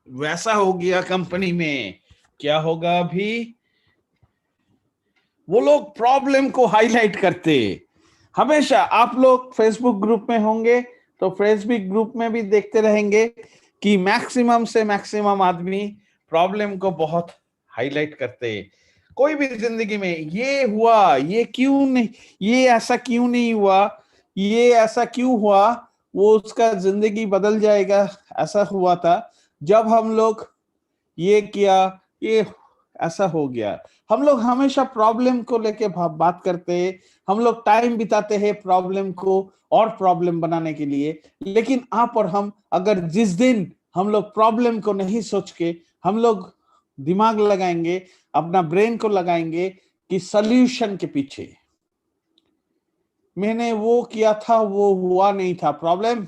वैसा हो गया कंपनी में, क्या होगा अभी। वो लोग प्रॉब्लम को हाईलाइट करते। हमेशा आप लोग फेसबुक ग्रुप में होंगे तो फेसबुक ग्रुप में भी देखते रहेंगे कि मैक्सिमम से मैक्सिमम आदमी प्रॉब्लम को बहुत हाईलाइट करते। कोई भी जिंदगी में ये हुआ, ये क्यों नहीं, ये ऐसा क्यों नहीं हुआ, ये ऐसा क्यों हुआ, वो उसका जिंदगी बदल जाएगा। ऐसा हुआ था जब हम लोग ये किया, ये ऐसा हो गया। हम लोग हमेशा प्रॉब्लम को लेके बात करते हैं, हम लोग टाइम बिताते हैं प्रॉब्लम को और प्रॉब्लम बनाने के लिए। लेकिन आप और हम अगर जिस दिन हम लोग प्रॉब्लम को नहीं सोच के हम लोग दिमाग लगाएंगे, अपना ब्रेन को लगाएंगे कि सॉल्यूशन के पीछे मैंने वो किया था, वो हुआ नहीं था, प्रॉब्लम,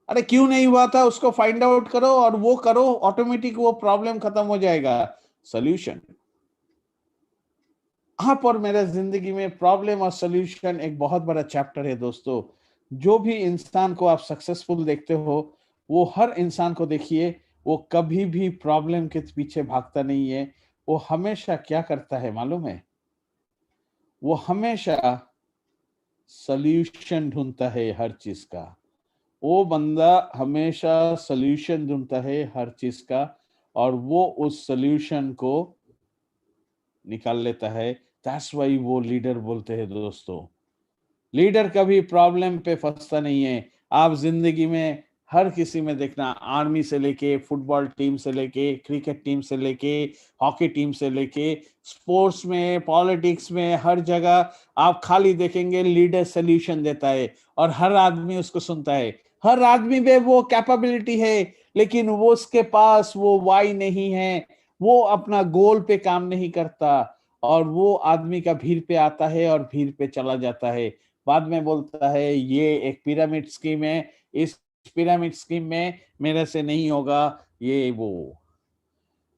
अरे क्यों नहीं हुआ था उसको फाइंड आउट करो और वो करो, ऑटोमेटिक वो प्रॉब्लम खत्म हो जाएगा। सॉल्यूशन, आप और मेरे जिंदगी में प्रॉब्लम और सॉल्यूशन एक बहुत बड़ा चैप्टर है दोस्तों। जो भी इंसान को आप सक्सेसफुल देखते हो, वो हर इंसान को देखिए, वो कभी भी प्रॉब्लम के पीछे भागता नहीं है। वो हमेशा क्या करता है मालूम है? वो हमेशा सॉल्यूशन ढूंढता है हर चीज का। वो बंदा हमेशा सॉल्यूशन ढूंढता है हर चीज का और वो उस सॉल्यूशन को निकाल लेता है। दैट्स व्हाई वो लीडर बोलते हैं दोस्तों। लीडर कभी प्रॉब्लम पे फंसता नहीं है। आप जिंदगी में हर किसी में देखना, आर्मी से लेके फुटबॉल टीम से लेके क्रिकेट टीम से लेके हॉकी टीम से लेके स्पोर्ट्स में, पॉलिटिक्स में, हर जगह आप खाली देखेंगे लीडर सोल्यूशन देता है और हर आदमी उसको सुनता है। हर आदमी में वो कैपेबिलिटी है, लेकिन वो उसके पास वो वाई नहीं है, वो अपना गोल पे काम नहीं करता और वो आदमी का भीड़ पे आता है और भीड़ पे चला जाता है। बाद में बोलता है ये एक पिरामिड स्कीम है, इस पिरामिड स्कीम में मेरे से नहीं होगा, ये वो।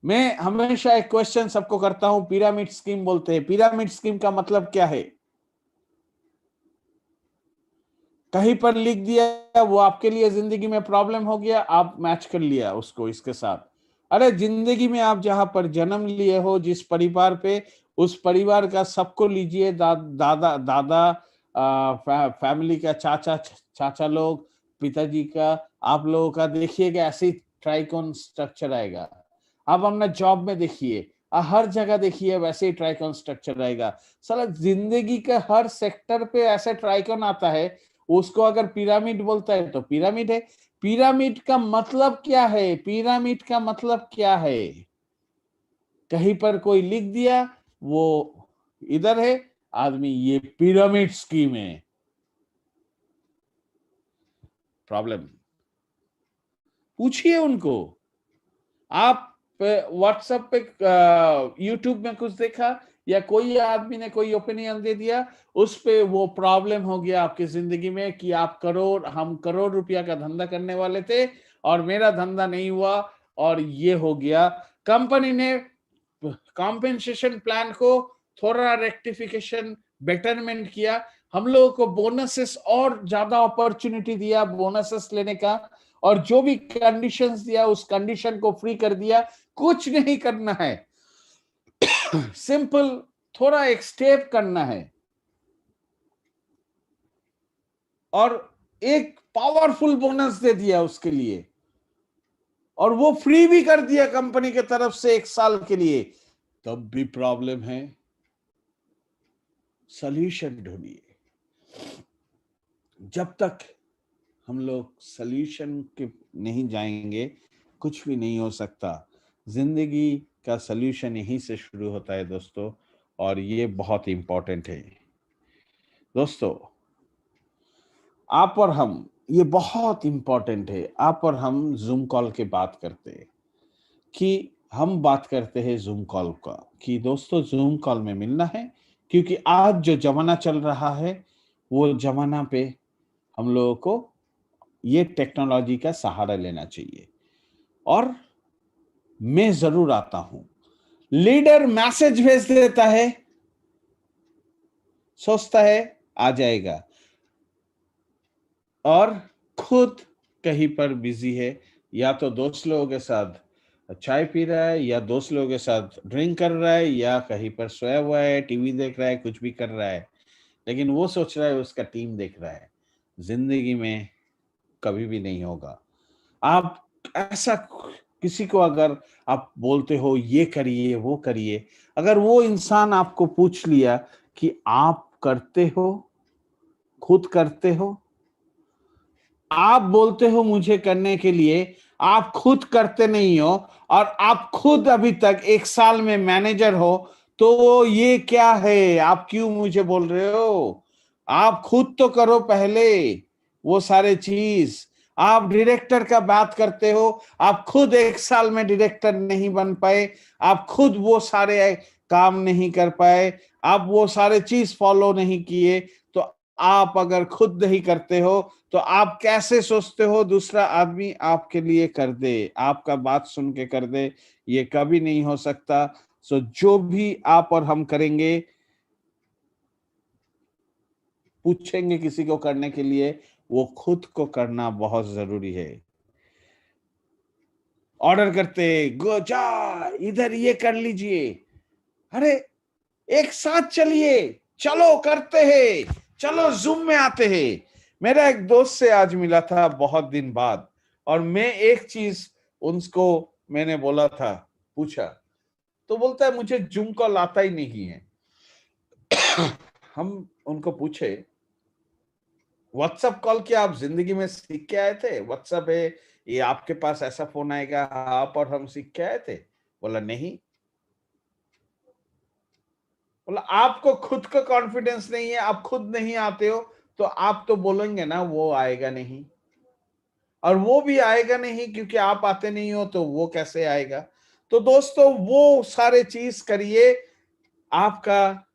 मैं हमेशा एक क्वेश्चन सबको करता हूं, पिरामिड स्कीम बोलते हैं, पिरामिड स्कीम का मतलब क्या है? कहीं पर लिख दिया, वो आपके लिए जिंदगी में प्रॉब्लम हो गया, आप मैच कर लिया उसको इसके साथ। अरे जिंदगी में आप जहां पर जन्म लिए हो, जिस परिवार पे, उस परिवार का सबको लीजिए, दादा दादा, फैमिली का चाचा चाचा लोग, पिताजी का, आप लोगों का देखिएगा ऐसे ही ट्राइकोन स्ट्रक्चर आएगा। आप अपना जॉब में देखिए, हर जगह देखिए वैसे ही ट्राइकोन स्ट्रक्चर आएगा। साला जिंदगी के हर सेक्टर पे ऐसे ट्राइकोन आता है। उसको अगर पिरामिड बोलता है तो पिरामिड है। पिरामिड का मतलब क्या है? पिरामिड का मतलब क्या है? कहीं पर कोई लिख दिया, वो इधर है, आदमी ये पिरामिड स्कीम है। प्रॉब्लम पूछिए उनको। आप व्हाट्सएप पे, यूट्यूब में कुछ देखा या कोई आदमी ने कोई ओपिनियन दे दिया, उस पे वो प्रॉब्लम हो गया आपकी जिंदगी में कि आप हम करोड़ रुपया का धंधा करने वाले थे और मेरा धंधा नहीं हुआ और ये हो गया। कंपनी ने कॉम्पेंसेशन प्लान को थोड़ा रेक्टिफिकेशन, बेटरमेंट किया, हम लोगों को बोनसेस और ज्यादा अपॉर्चुनिटी दिया बोनसेस लेने का, और जो भी कंडीशंस दिया उस कंडीशन को फ्री कर दिया। कुछ नहीं करना है, सिंपल थोड़ा एक स्टेप करना है और एक पावरफुल बोनस दे दिया उसके लिए, और वो फ्री भी कर दिया कंपनी के तरफ से 1 साल के लिए। तब भी प्रॉब्लम है, सॉल्यूशन ढूंढिए। जब तक हम लोग सॉल्यूशन के नहीं जाएंगे कुछ भी नहीं हो सकता। जिंदगी का सॉल्यूशन यहीं से शुरू होता है दोस्तों, और ये बहुत इंपॉर्टेंट है दोस्तों। आप और हम, ये बहुत इंपॉर्टेंट है, आप और हम जूम कॉल के बात करते हैं कि हम बात करते हैं जूम कॉल का कि दोस्तों जूम कॉल में मिलना है, क्योंकि आज जो जमाना चल रहा है वो जमाना पे हम लोगों को ये टेक्नोलॉजी का सहारा लेना चाहिए। और मैं जरूर आता हूं, लीडर मैसेज भेज देता है, सोचता है आ जाएगा, और खुद कहीं पर बिजी है, या तो दोस्त लोगों के साथ चाय पी रहा है, या दोस्त लोगों के साथ ड्रिंक कर रहा है, या कहीं पर सोया हुआ है, टीवी देख रहा है, कुछ भी कर रहा है, लेकिन वो सोच रहा है उसका टीम देख रहा है। जिंदगी में कभी भी नहीं होगा। आप ऐसा किसी को अगर आप बोलते हो ये करिए वो करिए, अगर वो इंसान आपको पूछ लिया कि आप करते हो, खुद करते हो, आप बोलते हो मुझे करने के लिए, आप खुद करते नहीं हो, और आप खुद अभी तक 1 साल में मैनेजर हो, तो ये क्या है? आप क्यों मुझे बोल रहे हो? आप खुद तो करो पहले वो सारे चीज। आप डायरेक्टर का बात करते हो, आप खुद 1 साल में डायरेक्टर नहीं बन पाए, आप खुद वो सारे काम नहीं कर पाए, आप वो सारे चीज फॉलो नहीं किए, तो आप अगर खुद नहीं करते हो तो आप कैसे सोचते हो दूसरा आदमी आपके लिए कर दे, आपका बात सुन के कर दे? ये कभी नहीं हो सकता। सो जो भी आप और हम करेंगे, पूछेंगे किसी को करने के लिए, वो खुद को करना बहुत जरूरी है। ऑर्डर करते, गो जा इधर ये कर लीजिए, अरे एक साथ चलिए, चलो करते हैं, चलो जूम में आते हैं। मेरा एक दोस्त से आज मिला था बहुत दिन बाद, और मैं एक चीज उनको मैंने बोला था, पूछा, तो बोलता है मुझे जूम कॉल आता ही नहीं है। हम उनको पूछे, व्हाट्सएप कॉल क्या आप जिंदगी में सीख के आए थे? व्हाट्सएप है, ये आपके पास ऐसा फोन आएगा, आप और हम सीख के आए थे? बोला नहीं। बोला आपको खुद का कॉन्फिडेंस नहीं है, आप खुद नहीं आते हो, तो आप तो बोलेंगे ना वो आएगा नहीं, और वो भी आएगा नहीं क्योंकि आप आते नहीं हो, तो वो कैसे आएगा? तो दोस्तों वो सारे चीज करिए आपका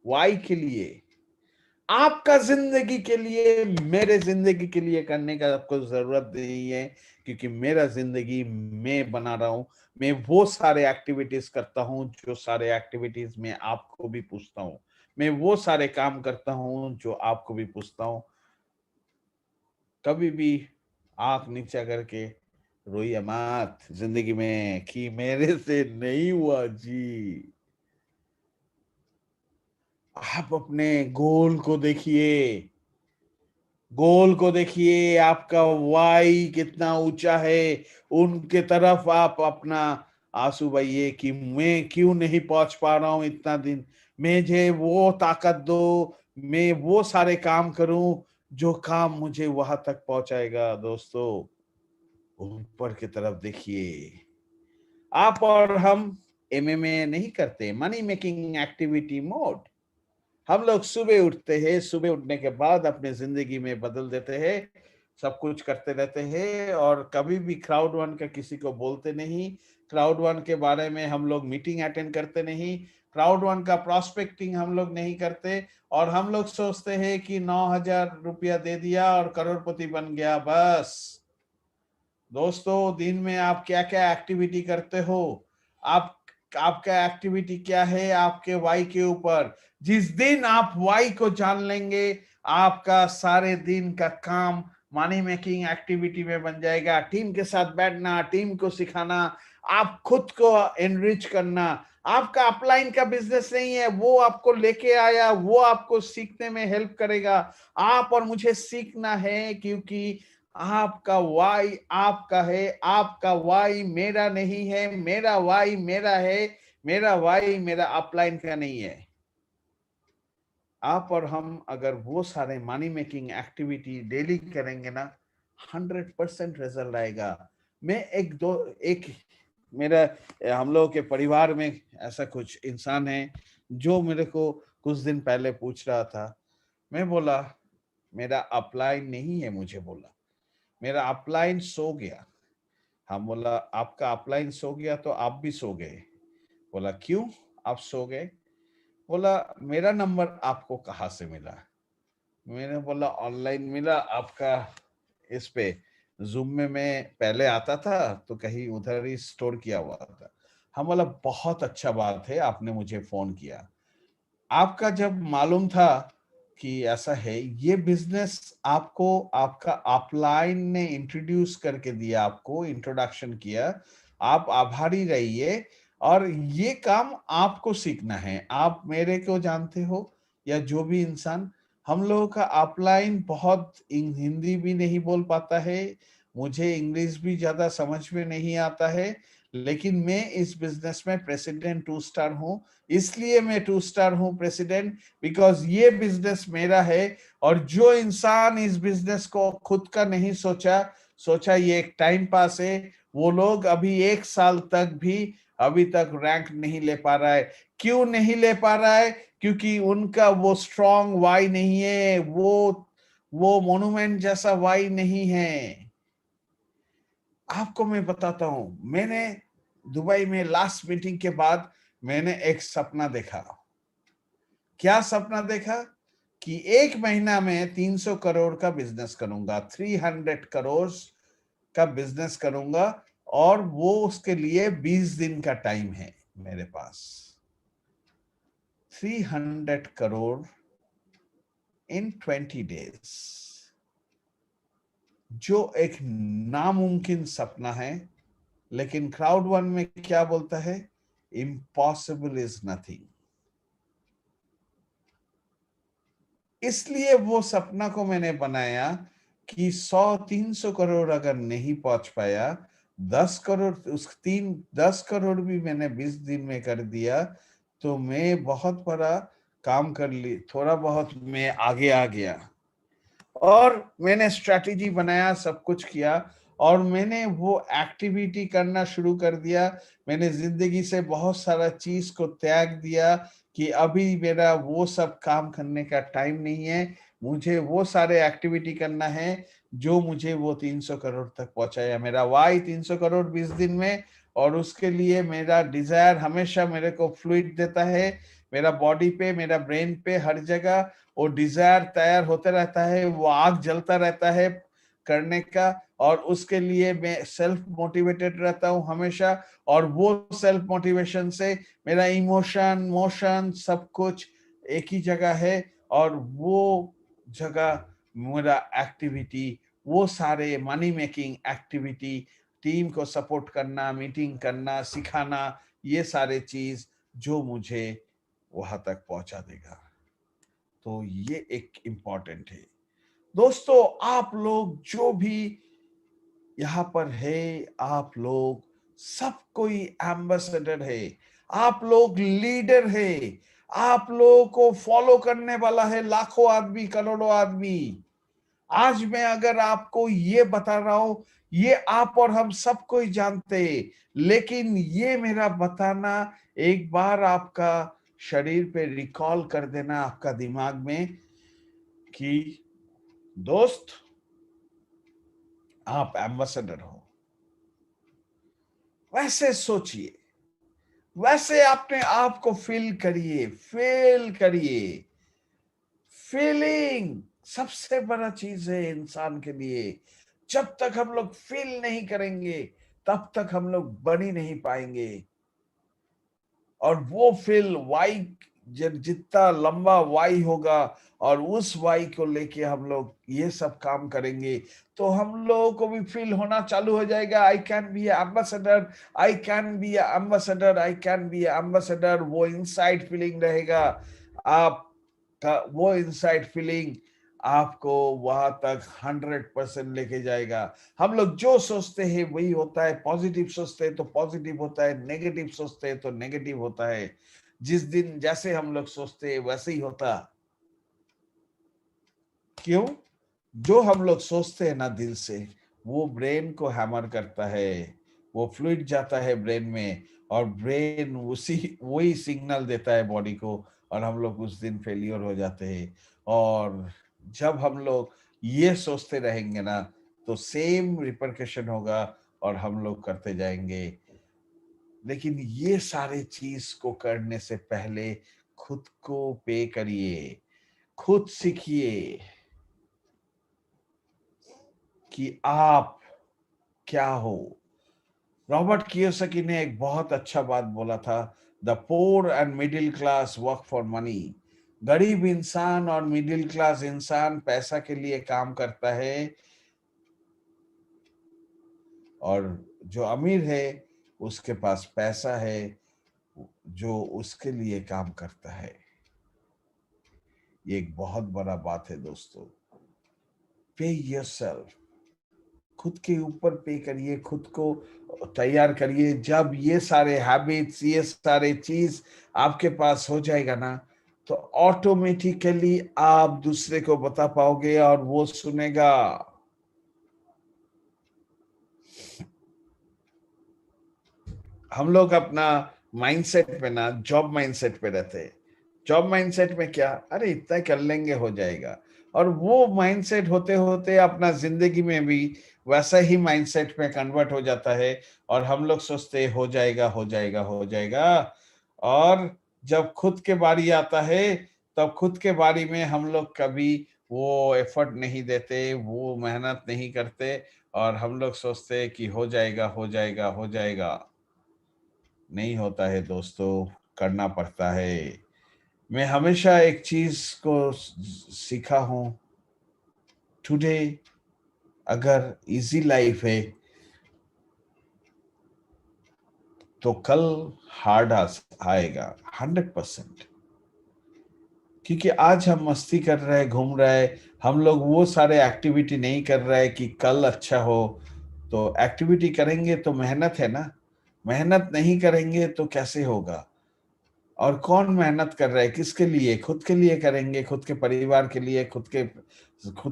वाई के लिए, आपका जिंदगी के लिए, मेरे जिंदगी के लिए करने का आपको जरूरत नहीं है, क्योंकि मेरा जिंदगी मैं बना रहा हूं। मैं वो सारे एक्टिविटीज करता हूं जो सारे एक्टिविटीज में आपको भी पूछता हूं, मैं वो सारे काम करता हूं जो आपको भी पूछता हूं। कभी भी आंख नीचा करके रोइए मत जिंदगी में कि मेरे से नहीं हुआ जी। आप अपने गोल को देखिए, गोल को देखिए, आपका वाई कितना ऊंचा है, उनके तरफ आप अपना आंसू बहाइए कि मैं क्यों नहीं पहुंच पा रहा हूं इतना दिन, मुझे वो ताकत दो, मैं वो सारे काम करूं जो काम मुझे वहां तक पहुंचाएगा। दोस्तों ऊपर की तरफ देखिए। आप और हम एमएमए नहीं करते, मनी मेकिंग एक्टिविटी मोड। हम लोग सुबह उठते हैं, सुबह उठने के बाद अपने जिंदगी में बदल देते हैं, सब कुछ करते रहते हैं, और कभी भी क्राउड वन का किसी को बोलते नहीं, क्राउड वन के बारे में हम लोग मीटिंग अटेंड करते नहीं, क्राउड वन का प्रोस्पेक्टिंग हम लोग नहीं करते, और हम लोग सोचते हैं कि 9,000 रुपया दे दिया और करोड़पति बन गया बस। दोस्तों दिन में आप क्या क्या एक्टिविटी करते हो? आप आपका एक्टिविटी क्या है आपके वाई के ऊपर। जिस दिन आप वाई को जान लेंगे, आपका सारे दिन का काम मनी मेकिंग एक्टिविटी में बन जाएगा। टीम के साथ बैठना, टीम को सिखाना, आप खुद को एनरिच करना। आपका अपलाइन का बिजनेस नहीं है, वो आपको लेके आया, वो आपको सीखने में हेल्प करेगा। आप और मुझे सीखना है, क्योंकि आपका वाई आपका है, आपका वाई मेरा नहीं है, मेरा वाई मेरा है, मेरा वाई मेरा अपलाइन का नहीं है। आप और हम अगर वो सारे मनी मेकिंग एक्टिविटी डेली करेंगे ना, 100% रिजल्ट आएगा। मैं एक मेरा हम लोगों के परिवार में ऐसा कुछ इंसान है जो मेरे को कुछ दिन पहले पूछ रहा था। मैं बोला मेरा अपलाइन नहीं है, मुझे बोला मेरा अपलाइन सो गया। हम बोला आपका अपलाइन सो गया तो आप भी सो गए। बोला क्यों आप सो गए? बोला मेरा नंबर आपको कहाँ से मिला? मैंने बोला ऑनलाइन मिला आपका, इस पे जूम में मैं पहले आता था तो कहीं उधर ही स्टोर किया हुआ था। हम बोला बहुत अच्छा बात है आपने मुझे फोन किया। आपका जब मालूम था कि ऐसा है, ये बिजनेस आपको आपका अपलाइन ने इंट्रोड्यूस करके दिया, आपको इंट्रोडक्शन किया, आप आभारी रहिए। और ये काम आपको सीखना है। आप मेरे को जानते हो या जो भी इंसान, हम लोगों का अपलाइन बहुत हिंदी भी नहीं बोल पाता है, मुझे इंग्लिश भी ज्यादा समझ में नहीं आता है, लेकिन मैं इस बिजनेस में प्रेसिडेंट 2 स्टार हूँ। इसलिए मैं 2 स्टार हूँ प्रेसिडेंट, बिकॉज ये बिजनेस मेरा है। और जो इंसान इस बिजनेस को खुद का नहीं सोचा ये एक टाइम पास है, वो लोग अभी 1 साल तक भी अभी तक रैंक नहीं ले पा रहा है। क्यों नहीं ले पा रहा है? क्योंकि उनका वो स्ट्रॉन्ग वाई नहीं है, वो मोन्यूमेंट जैसा वाई नहीं है। आपको मैं बताता हूं, मैंने दुबई में लास्ट मीटिंग के बाद मैंने एक सपना देखा। क्या सपना देखा? कि 1 महीना में 300 करोड़ का बिजनेस करूंगा, 300 करोड़ का बिजनेस करूंगा। और वो उसके लिए 20 दिन का टाइम है मेरे पास। 300 करोड़ इन 20 डेज, जो एक नामुमकिन सपना है। लेकिन क्राउड वन में क्या बोलता है? Impossible is nothing. इसलिए वो सपना को मैंने बनाया कि 100-300 करोड़ अगर नहीं पहुंच पाया, 10 करोड़, 10 करोड़ भी मैंने 20 दिन में कर दिया, तो मैं बहुत बड़ा काम कर ली, थोड़ा बहुत मैं आगे आ गया। और मैंने स्ट्रैटेजी बनाया, सब कुछ किया, और मैंने वो एक्टिविटी करना शुरू कर दिया। मैंने जिंदगी से बहुत सारा चीज को त्याग दिया कि अभी मेरा वो सब काम करने का टाइम नहीं है। मुझे वो सारे एक्टिविटी करना है जो मुझे वो 300 करोड़ तक पहुंचाया। मेरा वाई 300 करोड़ 20 दिन में। और उसके लिए मेरा डिजायर हमेशा मेरे को फ्लूइड देता है, मेरा बॉडी पे, मेरा ब्रेन पे, हर जगह वो डिजायर तैयार होते रहता है, वो आग जलता रहता है करने का। और उसके लिए मैं सेल्फ मोटिवेटेड रहता हूँ हमेशा। और वो सेल्फ मोटिवेशन से मेरा इमोशन, मोशन, सब कुछ एक ही जगह है। और वो जगह मेरा एक्टिविटी, वो सारे मनी मेकिंग एक्टिविटी, टीम को सपोर्ट करना, मीटिंग करना, सिखाना, ये सारे चीज जो मुझे वहां तक पहुंचा देगा। तो ये एक इम्पॉर्टेंट है। दोस्तों, आप लोग जो भी यहाँ पर है, आप लोग सब कोई एम्बेसडर है, आप लोग लीडर है, आप लोगों को फॉलो करने वाला है लाखों आदमी, करोड़ों आदमी। आज मैं अगर आपको ये बता रहा हूं, ये आप और हम सब कोई जानते हैं, लेकिन ये मेरा बताना एक बार आपका शरीर पे रिकॉल कर देना, आपका दिमाग में, कि दोस्त आप एम्बेसडर हो। वैसे सोचिए, वैसे अपने आप को फील करिए, फील करिए। फीलिंग सबसे बड़ा चीज है इंसान के लिए। जब तक हम लोग फील नहीं करेंगे, तब तक हम लोग बन ही नहीं पाएंगे। और वो फील वाई, जितना लंबा वाई होगा और उस वाई को लेके हम लोग ये सब काम करेंगे, तो हम लोगों को भी फील होना चालू हो जाएगा, I can be ambassador, I can be ambassador, I can be ambassador. वो इनसाइड फीलिंग रहेगा आपका, वो इनसाइड फीलिंग आपको वहां तक 100% लेके जाएगा। हम लोग जो सोचते हैं वही होता है, पॉजिटिव सोचते हैं तो पॉजिटिव होता है, नेगेटिव सोचते हैं तो नेगेटिव होता है। जिस दिन जैसे हम लोग सोचते हैं वैसे ही होता। क्यों? जो हम लोग सोचते हैं ना दिल से, वो ब्रेन को हैमर करता है, वो फ्लूइड जाता है ब्रेन में, और ब्रेन उसी वही सिग्नल देता है बॉडी को, और हम लोग उस दिन फेलियर हो जाते हैं। और जब हम लोग ये सोचते रहेंगे ना, तो सेम रिपरकशन होगा और हम लोग करते जाएंगे। लेकिन ये सारे चीज को करने से पहले खुद को पे करिए, खुद सीखिए कि आप क्या हो। रॉबर्ट कियोसाकी ने एक बहुत अच्छा बात बोला था, the poor and middle class work for money. गरीब इंसान और मिडिल क्लास इंसान पैसा के लिए काम करता है, और जो अमीर है उसके पास पैसा है जो उसके लिए काम करता है। ये एक बहुत बड़ा बात है दोस्तों। पे योरसेल्फ, खुद के ऊपर पे करिए, खुद को तैयार करिए। जब ये सारे हैबिट्स, ये सारे चीज आपके पास हो जाएगा ना, तो ऑटोमेटिकली आप दूसरे को बता पाओगे और वो सुनेगा। हम लोग अपना माइंडसेट पे ना जॉब माइंडसेट पे रहते हैं। जॉब माइंडसेट में क्या, अरे इतना कर लेंगे हो जाएगा, और वो माइंडसेट होते होते अपना जिंदगी में भी वैसा ही माइंडसेट में कन्वर्ट हो जाता है, और हम लोग सोचते हैं हो जाएगा हो जाएगा हो जाएगा। और जब खुद के बारी आता है, तब खुद के बारी में हम लोग कभी वो एफर्ट नहीं देते, वो मेहनत नहीं करते, और हम लोग सोचते हैं कि हो जाएगा हो जाएगा हो जाएगा। नहीं होता है दोस्तों, करना पड़ता है। मैं हमेशा एक चीज को सीखा हूं, टुडे अगर इजी लाइफ है तो कल हार्ड आएगा 100%। क्योंकि आज हम मस्ती कर रहे हैं, घूम रहे हैं, हम लोग वो सारे एक्टिविटी नहीं कर रहे हैं कि कल अच्छा हो। तो एक्टिविटी करेंगे तो मेहनत है ना, मेहनत नहीं करेंगे तो कैसे होगा। और कौन मेहनत कर रहा है, किसके लिए? खुद के लिए करेंगे, खुद के परिवार के लिए, खुद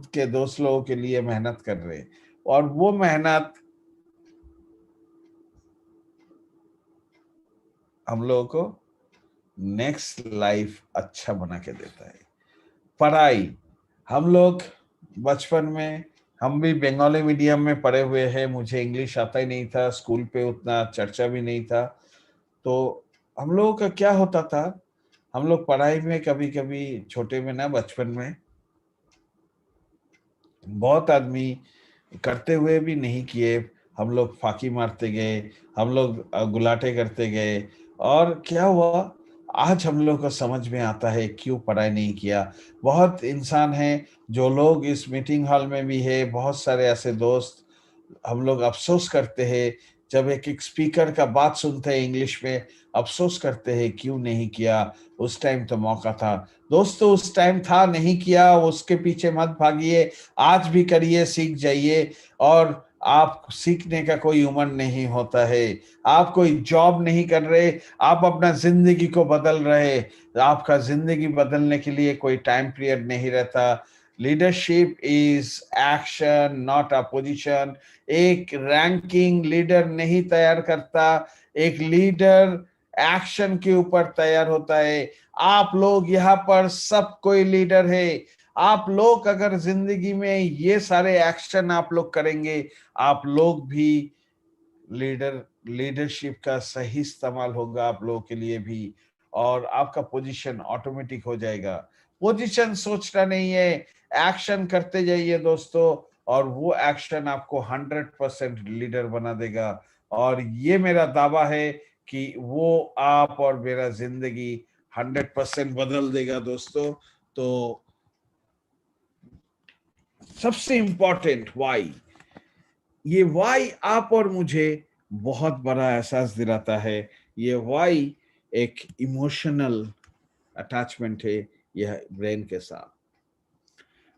के दोस्त लोगों के लिए मेहनत कर रहे हैं। और वो मेहनत हम लोगों को नेक्स्ट लाइफ अच्छा बना के देता है। पढ़ाई, हम लोग बचपन में, हम भी बंगाली मीडियम में पढ़े हुए हैं, मुझे इंग्लिश आता ही नहीं था, स्कूल पे उतना चर्चा भी नहीं था। तो हम लोगों का क्या होता था, हम लोग पढ़ाई में कभी कभी छोटे में ना, बचपन में बहुत आदमी करते हुए भी नहीं किए, हम लोग फाकी मारते गए, हम लोग गुलाटे करते गए। और क्या हुआ, आज हम लोग को समझ में आता है क्यों पढ़ाई नहीं किया। बहुत इंसान हैं, जो लोग इस मीटिंग हॉल में भी है, बहुत सारे ऐसे दोस्त, हम लोग अफसोस करते हैं जब एक एक स्पीकर का बात सुनते हैं इंग्लिश में, अफसोस करते हैं क्यों नहीं किया, उस टाइम तो मौका था। दोस्तों उस टाइम था, नहीं किया, उसके पीछे मत भागिए, आज भी करिए, सीख जाइए। और आप सीखने का कोई उम्र नहीं होता है। आप कोई जॉब नहीं कर रहे, आप अपना जिंदगी को बदल रहे। आपका जिंदगी बदलने के लिए कोई टाइम पीरियड नहीं रहता। Leadership is action, not a position. एक रैंकिंग लीडर नहीं तैयार करता, एक लीडर एक्शन के ऊपर तैयार होता है। आप लोग यहाँ पर सब कोई लीडर है। आप लोग अगर जिंदगी में ये सारे एक्शन आप लोग करेंगे, आप लोग भी लीडरशिप का सही इस्तेमाल होगा आप लोगों के लिए भी, और आपका पोजीशन ऑटोमेटिक हो जाएगा। पोजीशन सोचना नहीं है, एक्शन करते जाइए दोस्तों, और वो एक्शन आपको 100% लीडर बना देगा। और ये मेरा दावा है कि वो आप और मेरा जिंदगी 100% बदल देगा दोस्तों। तो सबसे इंपॉर्टेंट वाई, ये वाई आप और मुझे बहुत बड़ा एहसास दिलाता है। ये वाई एक इमोशनल अटैचमेंट है यह ब्रेन के साथ।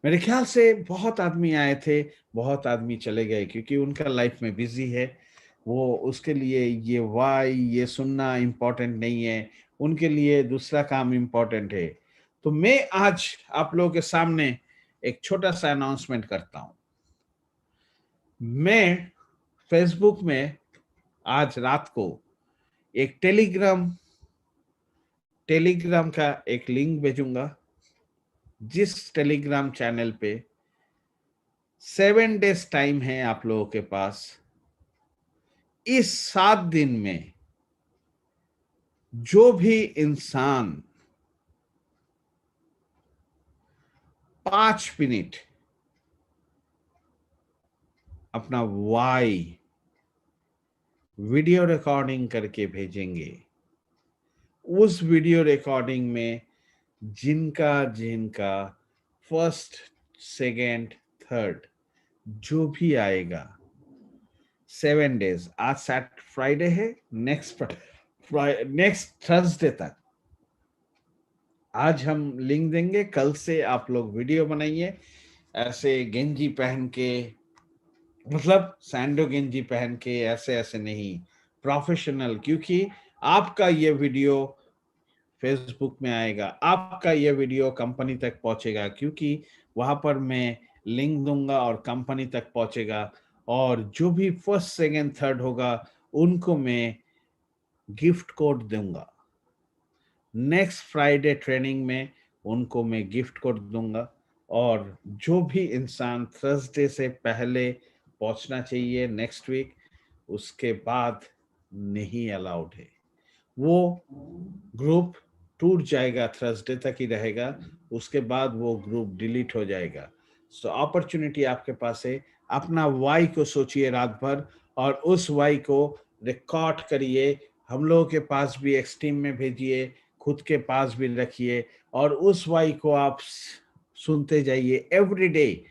मेरे ख्याल से बहुत आदमी आए थे, बहुत आदमी चले गए, क्योंकि उनका लाइफ में बिजी है। वो उसके लिए ये वाई, ये सुनना इम्पोर्टेंट नहीं है, उनके लिए दूसरा काम इम्पोर्टेंट है। तो मैं आज आप लोगों के सामने एक छोटा सा अनाउंसमेंट करता हूं। मैं फेसबुक में आज रात को एक टेलीग्राम का एक लिंक भेजूंगा, जिस टेलीग्राम चैनल पे 7 डेज टाइम है आप लोगों के पास। इस 7 दिन में जो भी इंसान 5 मिनट अपना वाई वीडियो रिकॉर्डिंग करके भेजेंगे, उस वीडियो रिकॉर्डिंग में जिनका जिनका फर्स्ट, सेकेंड, थर्ड जो भी आएगा 7 डेज, आज फ्राइडे है, नेक्स्ट थर्सडे तक आज हम लिंक देंगे। कल से आप लोग वीडियो बनाइए ऐसे गेंजी पहन के, मतलब सैंडो गेंजी पहन के, ऐसे ऐसे नहीं, प्रोफेशनल, क्योंकि आपका ये वीडियो फेसबुक में आएगा, आपका ये वीडियो कंपनी तक पहुंचेगा, क्योंकि वहां पर मैं लिंक दूंगा और कंपनी तक पहुंचेगा। और जो भी फर्स्ट, सेकेंड, थर्ड होगा उनको मैं गिफ्ट कोड दूंगा। नेक्स्ट फ्राइडे ट्रेनिंग में उनको मैं गिफ्ट कोड दूंगा। और जो भी इंसान थर्सडे से पहले पहुंचना चाहिए नेक्स्ट वीक, उसके बाद नहीं अलाउड है। वो ग्रुप टूट जाएगा, थर्सडे तक ही रहेगा, उसके बाद वो ग्रुप डिलीट हो जाएगा। सो अपॉर्चुनिटी आपके पास है। अपना वाई को सोचिए रात भर और उस वाई को रिकॉर्ड करिए, हम लोगों के पास भी एक्सट्रीम में भेजिए, खुद के पास भी रखिए, और उस वाई को आप सुनते जाइए एवरी डे।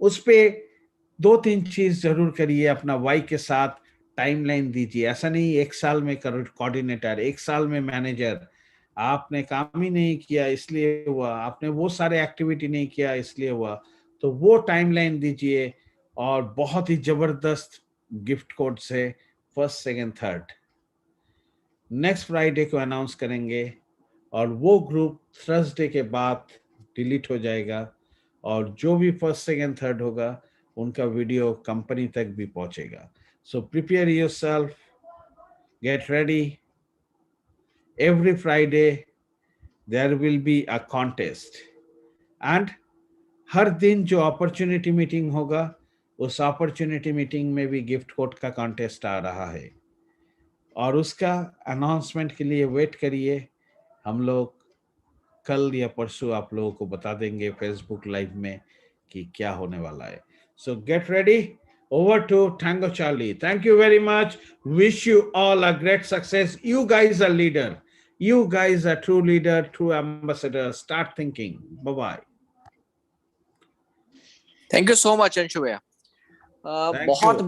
उस पे 2-3 चीज जरूर करिए अपना वाई के साथ। टाइमलाइन दीजिए, ऐसा नहीं 1 साल में कोऑर्डिनेटर, 1 साल में मैनेजर, आपने काम ही नहीं किया इसलिए हुआ, आपने वो सारे एक्टिविटी नहीं किया इसलिए हुआ। तो वो टाइमलाइन दीजिए और बहुत ही जबरदस्त गिफ्ट कोड से first, second, third next Friday को अनाउंस करेंगे, और वो ग्रुप थर्सडे के बाद डिलीट हो जाएगा। और जो भी फर्स्ट, सेकेंड, थर्ड होगा उनका वीडियो कंपनी तक भी पहुंचेगा। So prepare yourself, get ready. Every Friday there will be a contest, and हर दिन जो अपॉर्चुनिटी मीटिंग होगा, उस अपॉर्चुनिटी मीटिंग में भी गिफ्ट कोड का कॉन्टेस्ट आ रहा है। और उसका अनाउंसमेंट के लिए वेट करिए, हम लोग कल या परसों आप लोगों को बता देंगे फेसबुक लाइव में कि क्या होने वाला है। So get ready, over to tango Charlie. Thank you very much, wish you all a great success. You guys are leader, you guys are true leader, true ambassador. Start thinking. Bye bye. Thank you so much Anshu भैया। बहुत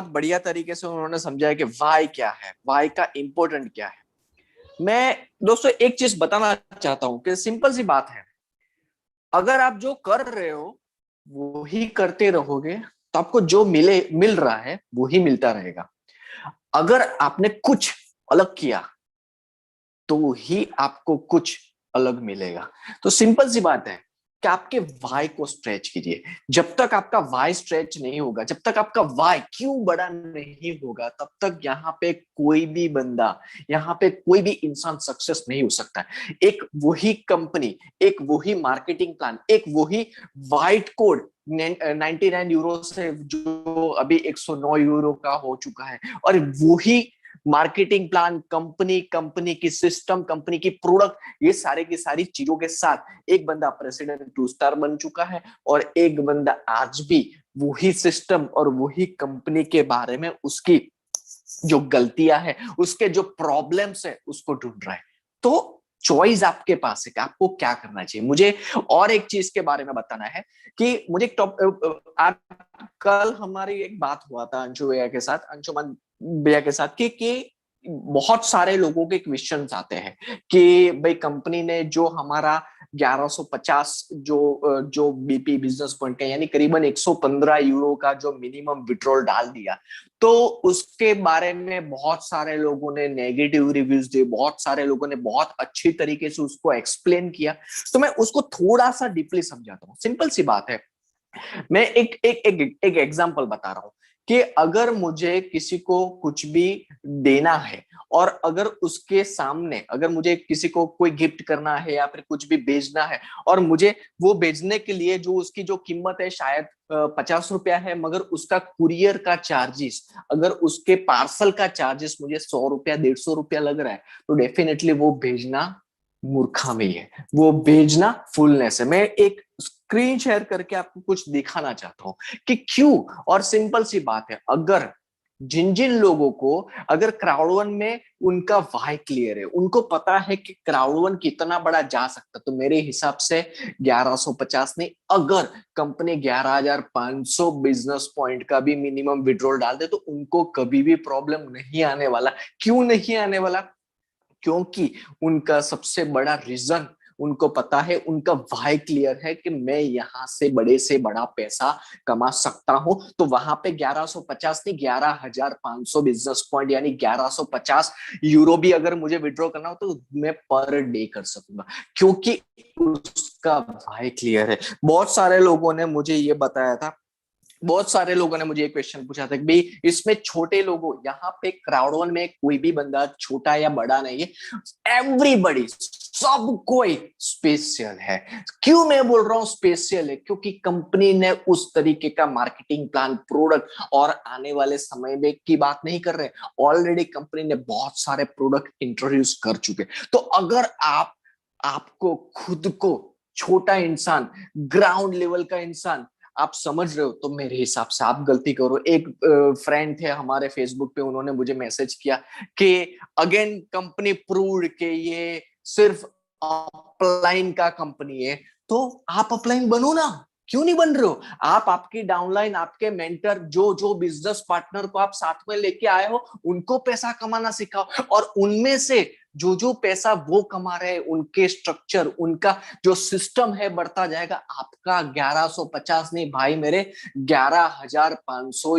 बढ़िया तरीके से उन्होंने समझाया कि Y क्या है, वाई का इंपॉर्टेंट क्या है। मैं दोस्तों एक चीज बताना चाहता हूं कि सिंपल सी बात है, अगर आप जो कर रहे हो वो ही करते रहोगे तो आपको जो मिल रहा है वो ही मिलता रहेगा। अगर आपने कुछ अलग किया तो ही आपको कुछ अलग मिलेगा। तो सिंपल सी बात है कि आपके वाई को स्ट्रेच कीजिए। जब तक आपका वाई स्ट्रेच नहीं होगा, जब तक आपका वाई क्यों बड़ा नहीं होगा, तब तक यहाँ पे कोई भी बंदा, यहाँ पे कोई भी इंसान सक्सेस नहीं हो सकता है। एक वही कंपनी, एक वही मार्केटिंग प्लान, एक वही व्हाइट कोड 99 यूरो से जो अभी 109 यूरो का हो चुका है, और वही मार्केटिंग प्लान, कंपनी की सिस्टम, कंपनी की प्रोडक्ट, ये सारे की सारी चीजों के साथ एक बंदा प्रेसिडेंट 2 स्टार बन चुका है, और एक बंदा आज भी वही सिस्टम और वही कंपनी के बारे में उसकी जो गलतियां है, उसके जो प्रॉब्लम्स है, उसको ढूंढ रहा है। तो चॉइस आपके पास है कि आपको क्या करना चाहिए। मुझे और एक चीज के बारे में बताना है कि मुझे आज कल हमारी एक बात हुआ था अंशु भैया के साथ, अंशुमन भैया के साथ कि बहुत सारे लोगों के क्वेश्चंस आते हैं कि भाई कंपनी ने जो हमारा 1150 जो बीपी बिजनेस पॉइंट का यानी करीबन 115 यूरो का जो मिनिमम विड्रॉल डाल दिया, तो उसके बारे में बहुत सारे लोगों ने नेगेटिव रिव्यूज दिए, बहुत सारे लोगों ने बहुत अच्छी तरीके से उसको एक्सप्लेन किया। तो मैं उसको थोड़ा सा डीपली समझाता हूँ। सिंपल सी बात है, मैं एक एक एक एक एग्जांपल बता रहा हूं कि अगर मुझे किसी को कुछ भी देना है और अगर उसके सामने अगर मुझे किसी को कोई गिफ्ट करना है या फिर कुछ भी भेजना है और मुझे वो भेजने के लिए जो उसकी जो कीमत है शायद 50 रुपया है, मगर उसका कुरियर का चार्जेस, अगर उसके पार्सल का चार्जेस मुझे 100 रुपया 150 रुपया लग रहा है, तो डेफिनेटली वो भेजना मूर्खामी है, वो भेजना फुलनेस है। मैं एक स्क्रीन शेयर करके आपको कुछ दिखाना चाहता हूं कि क्यों। और सिंपल सी बात है, अगर जिन जिन लोगों को अगर क्राउड वन में उनका वाई क्लियर है, उनको पता है कि क्राउड वन कितना बड़ा जा सकता, तो मेरे हिसाब से 1150 नहीं, अगर कंपनी 11,500 बिजनेस पॉइंट का भी मिनिमम विड्रॉल डाल दे, तो उनको कभी भी प्रॉब्लम नहीं आने वाला। क्यों नहीं आने वाला? क्योंकि उनका सबसे बड़ा रीजन, उनको पता है, उनका वाई क्लियर है कि मैं यहां से बड़े से बड़ा पैसा कमा सकता हूं। तो वहां पे 1150 नहीं, 11,500 बिजनेस पॉइंट यानी 1150 यूरो भी अगर मुझे विड्रॉ करना हो तो मैं पर डे कर सकूंगा, क्योंकि उसका वाई क्लियर है। बहुत सारे लोगों ने मुझे ये बताया था, बहुत सारे लोगों ने मुझे एक क्वेश्चन पूछा था कि भाई इसमें छोटे लोगों, यहाँ पे क्राउड वन में कोई भी बंदा छोटा या बड़ा नहीं है, एवरीबडी, सब कोई स्पेशल है। क्यों मैं बोल रहा हूँ स्पेशल है? क्योंकि कंपनी ने उस तरीके का मार्केटिंग प्लान, प्रोडक्ट, और आने वाले समय में की बात नहीं कर रहे, ऑलरेडी कंपनी ने बहुत सारे प्रोडक्ट इंट्रोड्यूस कर चुके। तो अगर आपको खुद को छोटा इंसान, ग्राउंड लेवल का इंसान आप समझ रहे हो, तो मेरे हिसाब से आप गलती करो। एक फ्रेंड थे हमारे फेसबुक पे, उन्होंने मुझे मैसेज किया कि अगेन कंपनी प्रूव्ड के ये सिर्फ अपलाइन का कंपनी है। तो आप अपलाइन बनो ना, क्यों नहीं बन रहे हो? आप, आपकी डाउनलाइन, आपके मेंटर, जो जो बिजनेस पार्टनर को आप साथ में लेके आए हो, उनको पैसा कमाना सिखाओ, और उनमें से जो जो पैसा वो कमा रहे हैं, उनके स्ट्रक्चर, उनका जो सिस्टम है बढ़ता जाएगा। आपका 1150 नहीं भाई मेरे, 11,500,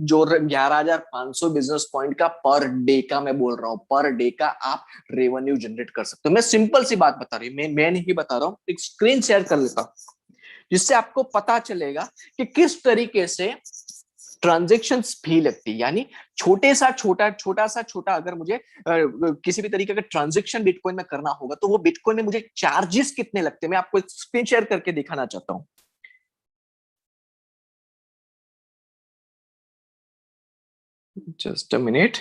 जो 11,500 बिजनेस पॉइंट का पर डे का मैं बोल रहा हूं, पर डे का आप रेवेन्यू जनरेट कर सकते हो। मैं सिंपल सी बात बता रही हूँ, मैं नहीं बता रहा हूँ, एक स्क्रीन शेयर कर लेता हूं जिससे आपको पता चलेगा कि किस तरीके से ट्रांजेक्शन फी लगती है। यानी छोटा सा छोटा अगर मुझे किसी भी तरीके का ट्रांजेक्शन बिटकॉइन में करना होगा, तो वो बिटकॉइन में मुझे चार्जेस कितने लगते हैं, मैं आपको स्क्रीन शेयर करके दिखाना चाहता हूं। Just a minute.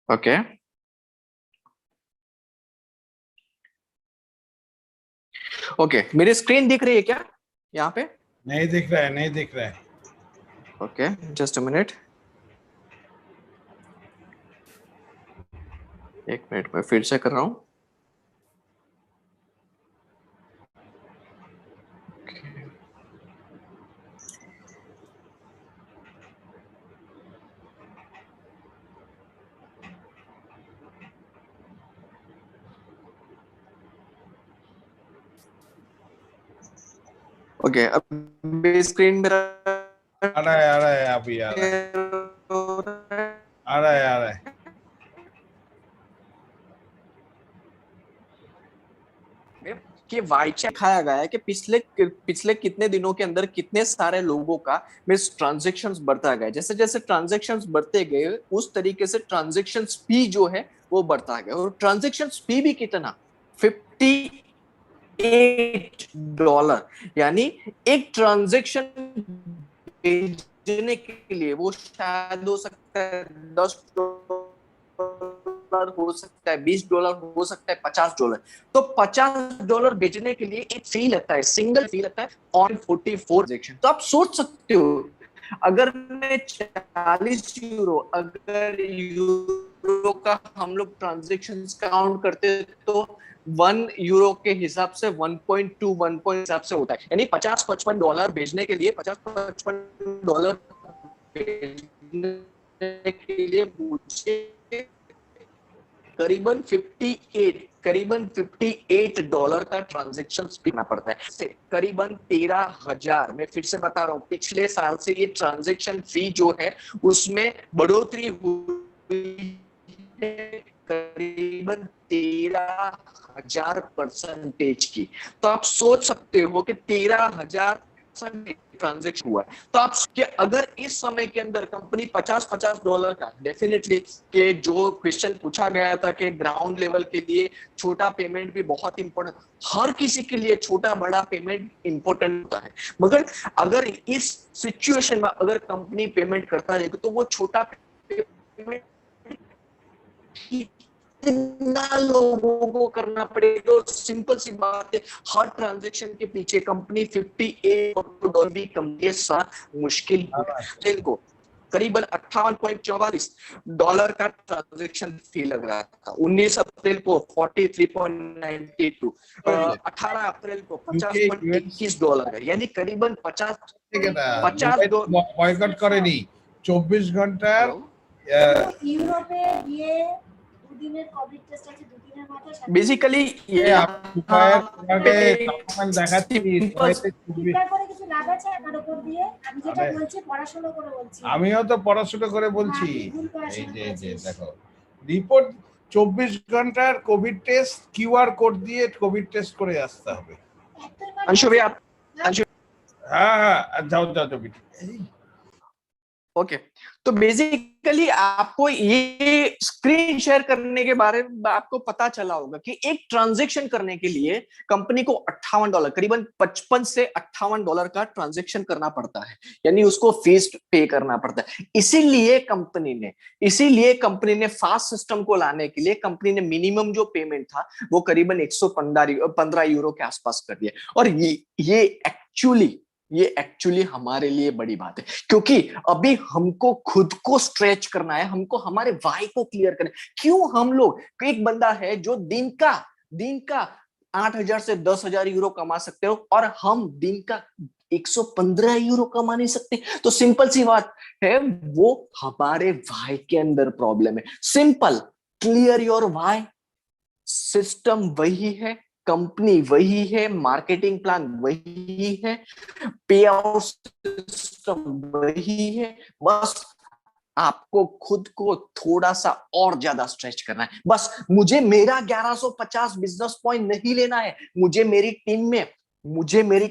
Okay, okay, मेरी स्क्रीन दिख रही है क्या यहाँ पे? नहीं दिख रहा है, नहीं दिख रहा है। ओके, जस्ट अ मिनट, एक मिनट में फिर से कर रहा हूं। ओके, अब स्क्रीन मेरा आ रहा है, अभी आ रहा है, आ रहा है, आ रहा है। कि वाइचा दिखाया गया है कि पिछले पिछले कितने दिनों के अंदर कितने सारे लोगों का मिस ट्रांजेक्शन्स बढ़ता गया। जैसे जैसे ट्रांजेक्शन्स बढ़ते गए, उस तरीके से ट्रांजेक्शन फी जो है वो बढ़ता गया। और ट्रांजेक्शन फी भी कितना, $58, यानी एक ट्रांजेक्शन भेजने के लिए वो शायद हो सकता है $10 $10 हो सकता है, $20 हो सकता है, $50। तो $50 बेचने के लिए एक फी लगता है, सिंगल फी लगता है ऑन 44 ट्रांजेक्शन। तो आप सोच सकते हो, अगर मैं 40 यूरो, अगर यूरो का हम लोग ट्रांजेक्शन काउंट करते तो 1 यूरो के हिसाब से 1.2 हिसाब से होता है, यानी $50-55 भेजने के लिए, $50-55 भेजने के लिए मुझे करीबन $58 का ट्रांजेक्शन करना पड़ता है, से करीबन 13,000। मैं फिर से बता रहा हूँ, पिछले साल से ये ट्रांजेक्शन फी जो है उसमें बढ़ोतरी हुई है करीबन 13,000% की। तो आप सोच सकते हो कि 13,000 ट्रांजेक्शन हुआ है। तो आप अगर इस समय के अंदर कंपनी $50 का, डेफिनेटली के जो क्वेश्चन पूछा गया था कि ग्राउंड लेवल के लिए छोटा पेमेंट भी बहुत इंपॉर्टेंट, हर किसी के लिए छोटा बड़ा पेमेंट इंपॉर्टेंट होता है, मगर अगर इस सिचुएशन में अगर कंपनी पेमेंट करता रहेगा तो वो छोटा पेमेंट कितना लोगों को करना पड़ेगा। और सिंपल सी बात है, हर ट्रांजेक्शन के पीछे कंपनी $58 भी कम के साथ मुश्किल को करीबन $58.44 का ट्रांजेक्शन फी लग रहा था। 19 अप्रैल को 43.92, 18 अप्रैल को $50.21 है, यानी करीबन 50 বয়কট করেনি 24 ঘন্টার ইউরোপে গিয়ে দুদিনের কোভিড টেস্ট আছে, দুদিনের মাথায় বেসিক্যালি দেখাচ্ছি চিৎকার করে কিছু লাভ আছে আমার উপর দিয়ে? আমি যেটা বলছি পড়াশোনা করে বলছি। আমিও তো পড়াশোনা করে বলছি। এই যে দেখো রিপোর্ট 24 ঘন্টার কোভিড টেস্ট, কিউআর কোড দিয়ে কোভিড টেস্ট করে আসতে হবে। अंशु भैया, হ্যাঁ যাও বেটি। ओके, तो बेसिकली आपको ये स्क्रीन शेयर करने के बारे में आपको पता चला होगा कि एक ट्रांजैक्शन करने के लिए कंपनी को $58, करीबन 55 से $58 का ट्रांजैक्शन करना पड़ता है, यानी उसको फीस पे करना पड़ता है। इसीलिए कंपनी ने फास्ट सिस्टम को लाने के लिए कंपनी ने मिनिमम जो पेमेंट था वो करीबन 115 यूरो के आसपास कर दिया। और ये एक्चुअली हमारे लिए बड़ी बात है, क्योंकि अभी हमको खुद को स्ट्रेच करना है, हमको हमारे वाई को क्लियर करना है। क्यों हम लोग, एक बंदा है जो दिन का 8,000 से 10,000 यूरो कमा सकते हो और हम दिन का 115 यूरो कमा नहीं सकते। तो सिंपल सी बात है, वो हमारे वाई के अंदर प्रॉब्लम है। Simple, clear your why. System वही है, कंपनी वही है, मार्केटिंग प्लान वही है, पे आउट सिस्टम वही है, बस आपको खुद को थोड़ा सा और ज्यादा स्ट्रेच करना है। बस मुझे मेरा 1150 बिजनेस पॉइंट नहीं लेना है, मुझे मेरी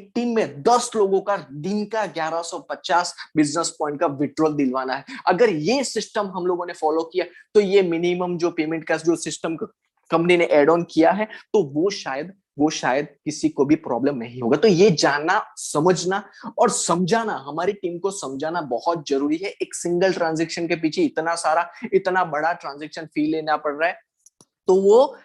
टीम में 10 लोगों का दिन का 1150 बिजनेस पॉइंट का विड्रॉल दिलवाना है। अगर ये सिस्टम हम लोगों ने फॉलो किया तो ये मिनिमम जो पेमेंट का जो सिस्टम कंपनी ने एड ऑन किया है, तो वो शायद किसी को भी प्रॉब्लम नहीं होगा। तो ये जानना, समझना और समझाना, हमारी टीम को समझाना बहुत जरूरी है। एक सिंगल ट्रांजैक्शन के पीछे इतना बड़ा ट्रांजैक्शन फी लेना पड़ रहा है, तो वो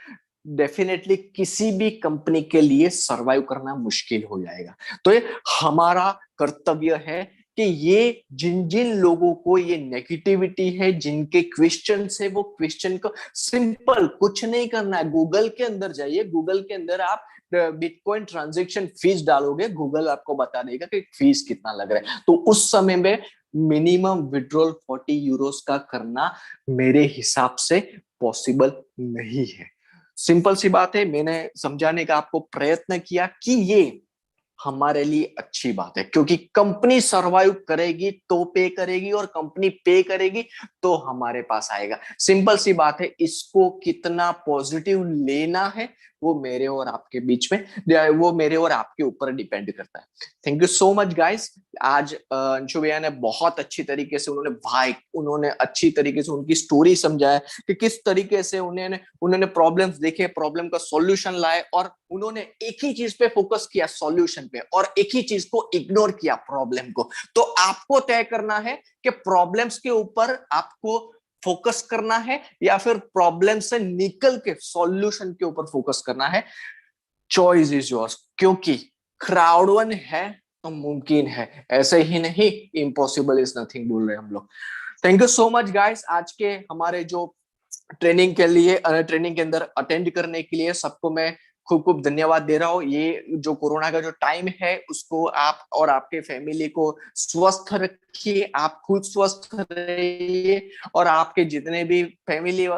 डेफिनेटली किसी भी कंपनी के लिए सरवाइव करना मुश्किल हो जाएगा। तो ये हमारा कर्तव्य है कि ये जिन लोगों को ये नेगेटिविटी है, जिनके क्वेश्चन है, वो क्वेश्चन को सिंपल कुछ नहीं करना है। गूगल के अंदर जाइए, गूगल के अंदर आप बिटकॉइन ट्रांजैक्शन फीस डालोगे, गूगल आपको बता देगा कि फीस कितना लग रहा है। तो उस समय में मिनिमम विड्रॉल 40 यूरोस का करना मेरे हिसाब से पॉसिबल नहीं है। सिंपल सी बात है, मैंने समझाने का आपको प्रयत्न किया कि ये हमारे लिए अच्छी बात है, क्योंकि कंपनी सरवाइव करेगी तो पे करेगी, और कंपनी पे करेगी तो हमारे पास आएगा। सिंपल सी बात है, इसको कितना पॉजिटिव लेना है वो मेरे और आपके बीच में, वो मेरे और आपके ऊपर डिपेंड करता है। Thank you so much guys. आज अंशु भैया ने बहुत अच्छी तरीके से उन्होंने अच्छी तरीके से उनकी स्टोरी समझाया कि किस तरीके से उन्होंने प्रॉब्लम्स देखे, प्रॉब्लम का सॉल्यूशन लाए, और उन्होंने एक ही चीज पे फोकस किया, सॉल्यूशन पे, और एक ही चीज को इग्नोर किया, प्रॉब्लम को। तो आपको तय करना है कि प्रॉब्लम्स के ऊपर आपको फोकस करना है या फिर प्रॉब्लम से निकल के सॉल्यूशन के ऊपर फोकस करना है, चॉइस इज योर्स। क्योंकि क्राउड वन है तो मुमकिन है, ऐसे ही नहीं, इम्पॉसिबल इज नथिंग बोल रहे हैं हम लोग। Thank you so much guys, आज के हमारे जो ट्रेनिंग के लिए, ट्रेनिंग के अंदर अटेंड करने के लिए सबको मैं खूब खूब धन्यवाद दे रहा हूँ। ये जो कोरोना का जो टाइम है उसको आप और आपके फैमिली को स्वस्थ रखिए, आप खुद स्वस्थ रहिए और आपके जितने भी फैमिली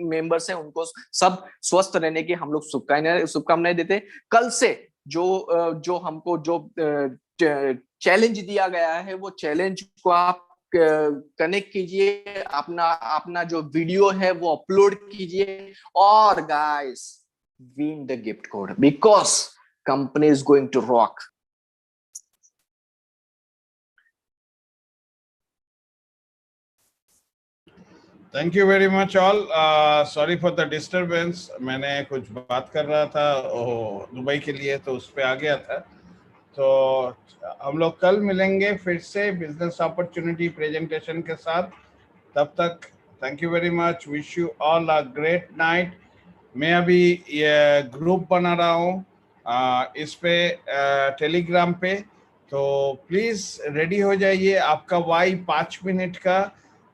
मेंबर्स हैं उनको सब स्वस्थ रहने की हम लोग शुभकामनाएं देते हैं। कल से जो हमको जो चैलेंज दिया गया है वो चैलेंज को आप कनेक्ट कीजिए, अपना अपना जो वीडियो है वो अपलोड कीजिए और guys win the gift code because company is going to rock. Thank you very much all. Sorry for the disturbance, मैंने कुछ बात कर रहा था दुबई के लिए तो उस पर आ गया था। तो हम लोग कल मिलेंगे फिर से बिजनेस अपॉर्चुनिटी प्रेजेंटेशन के साथ। तब तक thank you very much, wish you all a great night. मैं अभी ये ग्रुप बना रहा हूँ इस पे टेलीग्राम पे, तो प्लीज़ रेडी हो जाइए। आपका वाई 5 मिनट का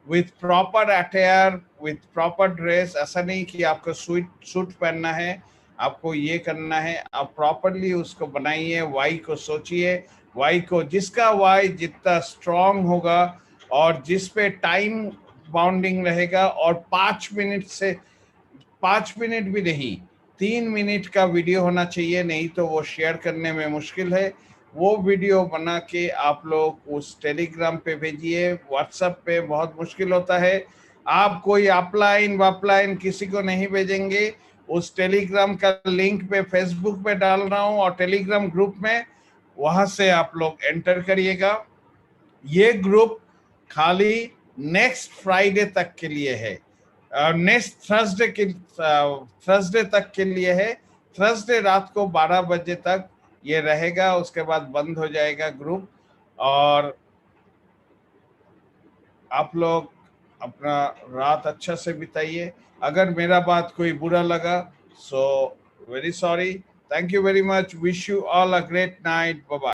with proper attire, with proper dress. ऐसा नहीं कि आपको सूट पहनना है, आपको ये करना है। आप प्रॉपरली उसको बनाइए, वाई को सोचिए, वाई को, जिसका वाई जितना स्ट्रांग होगा और जिस पे टाइम बाउंडिंग रहेगा और 5 मिनट से 5 मिनट भी नहीं 3 मिनट का वीडियो होना चाहिए, नहीं तो वो शेयर करने में मुश्किल है। वो वीडियो बना के आप लोग उस टेलीग्राम पे भेजिए। व्हाट्सएप पे बहुत मुश्किल होता है, आप कोई अपलाइन वापलाइन किसी को नहीं भेजेंगे। उस टेलीग्राम का लिंक पे फेसबुक पे डाल रहा हूँ और टेलीग्राम ग्रुप में, वहां से आप लोग एंटर करिएगा। ये ग्रुप खाली नेक्स्ट फ्राइडे तक के लिए है, नेक्स्ट थर्सडे तक के लिए है। थर्सडे रात को 12 बजे तक ये रहेगा, उसके बाद बंद हो जाएगा ग्रुप। और आप लोग अपना रात अच्छा से बिताइए। अगर मेरा बात कोई बुरा लगा so very sorry. Thank you very much, wish you all a great night, bye bye.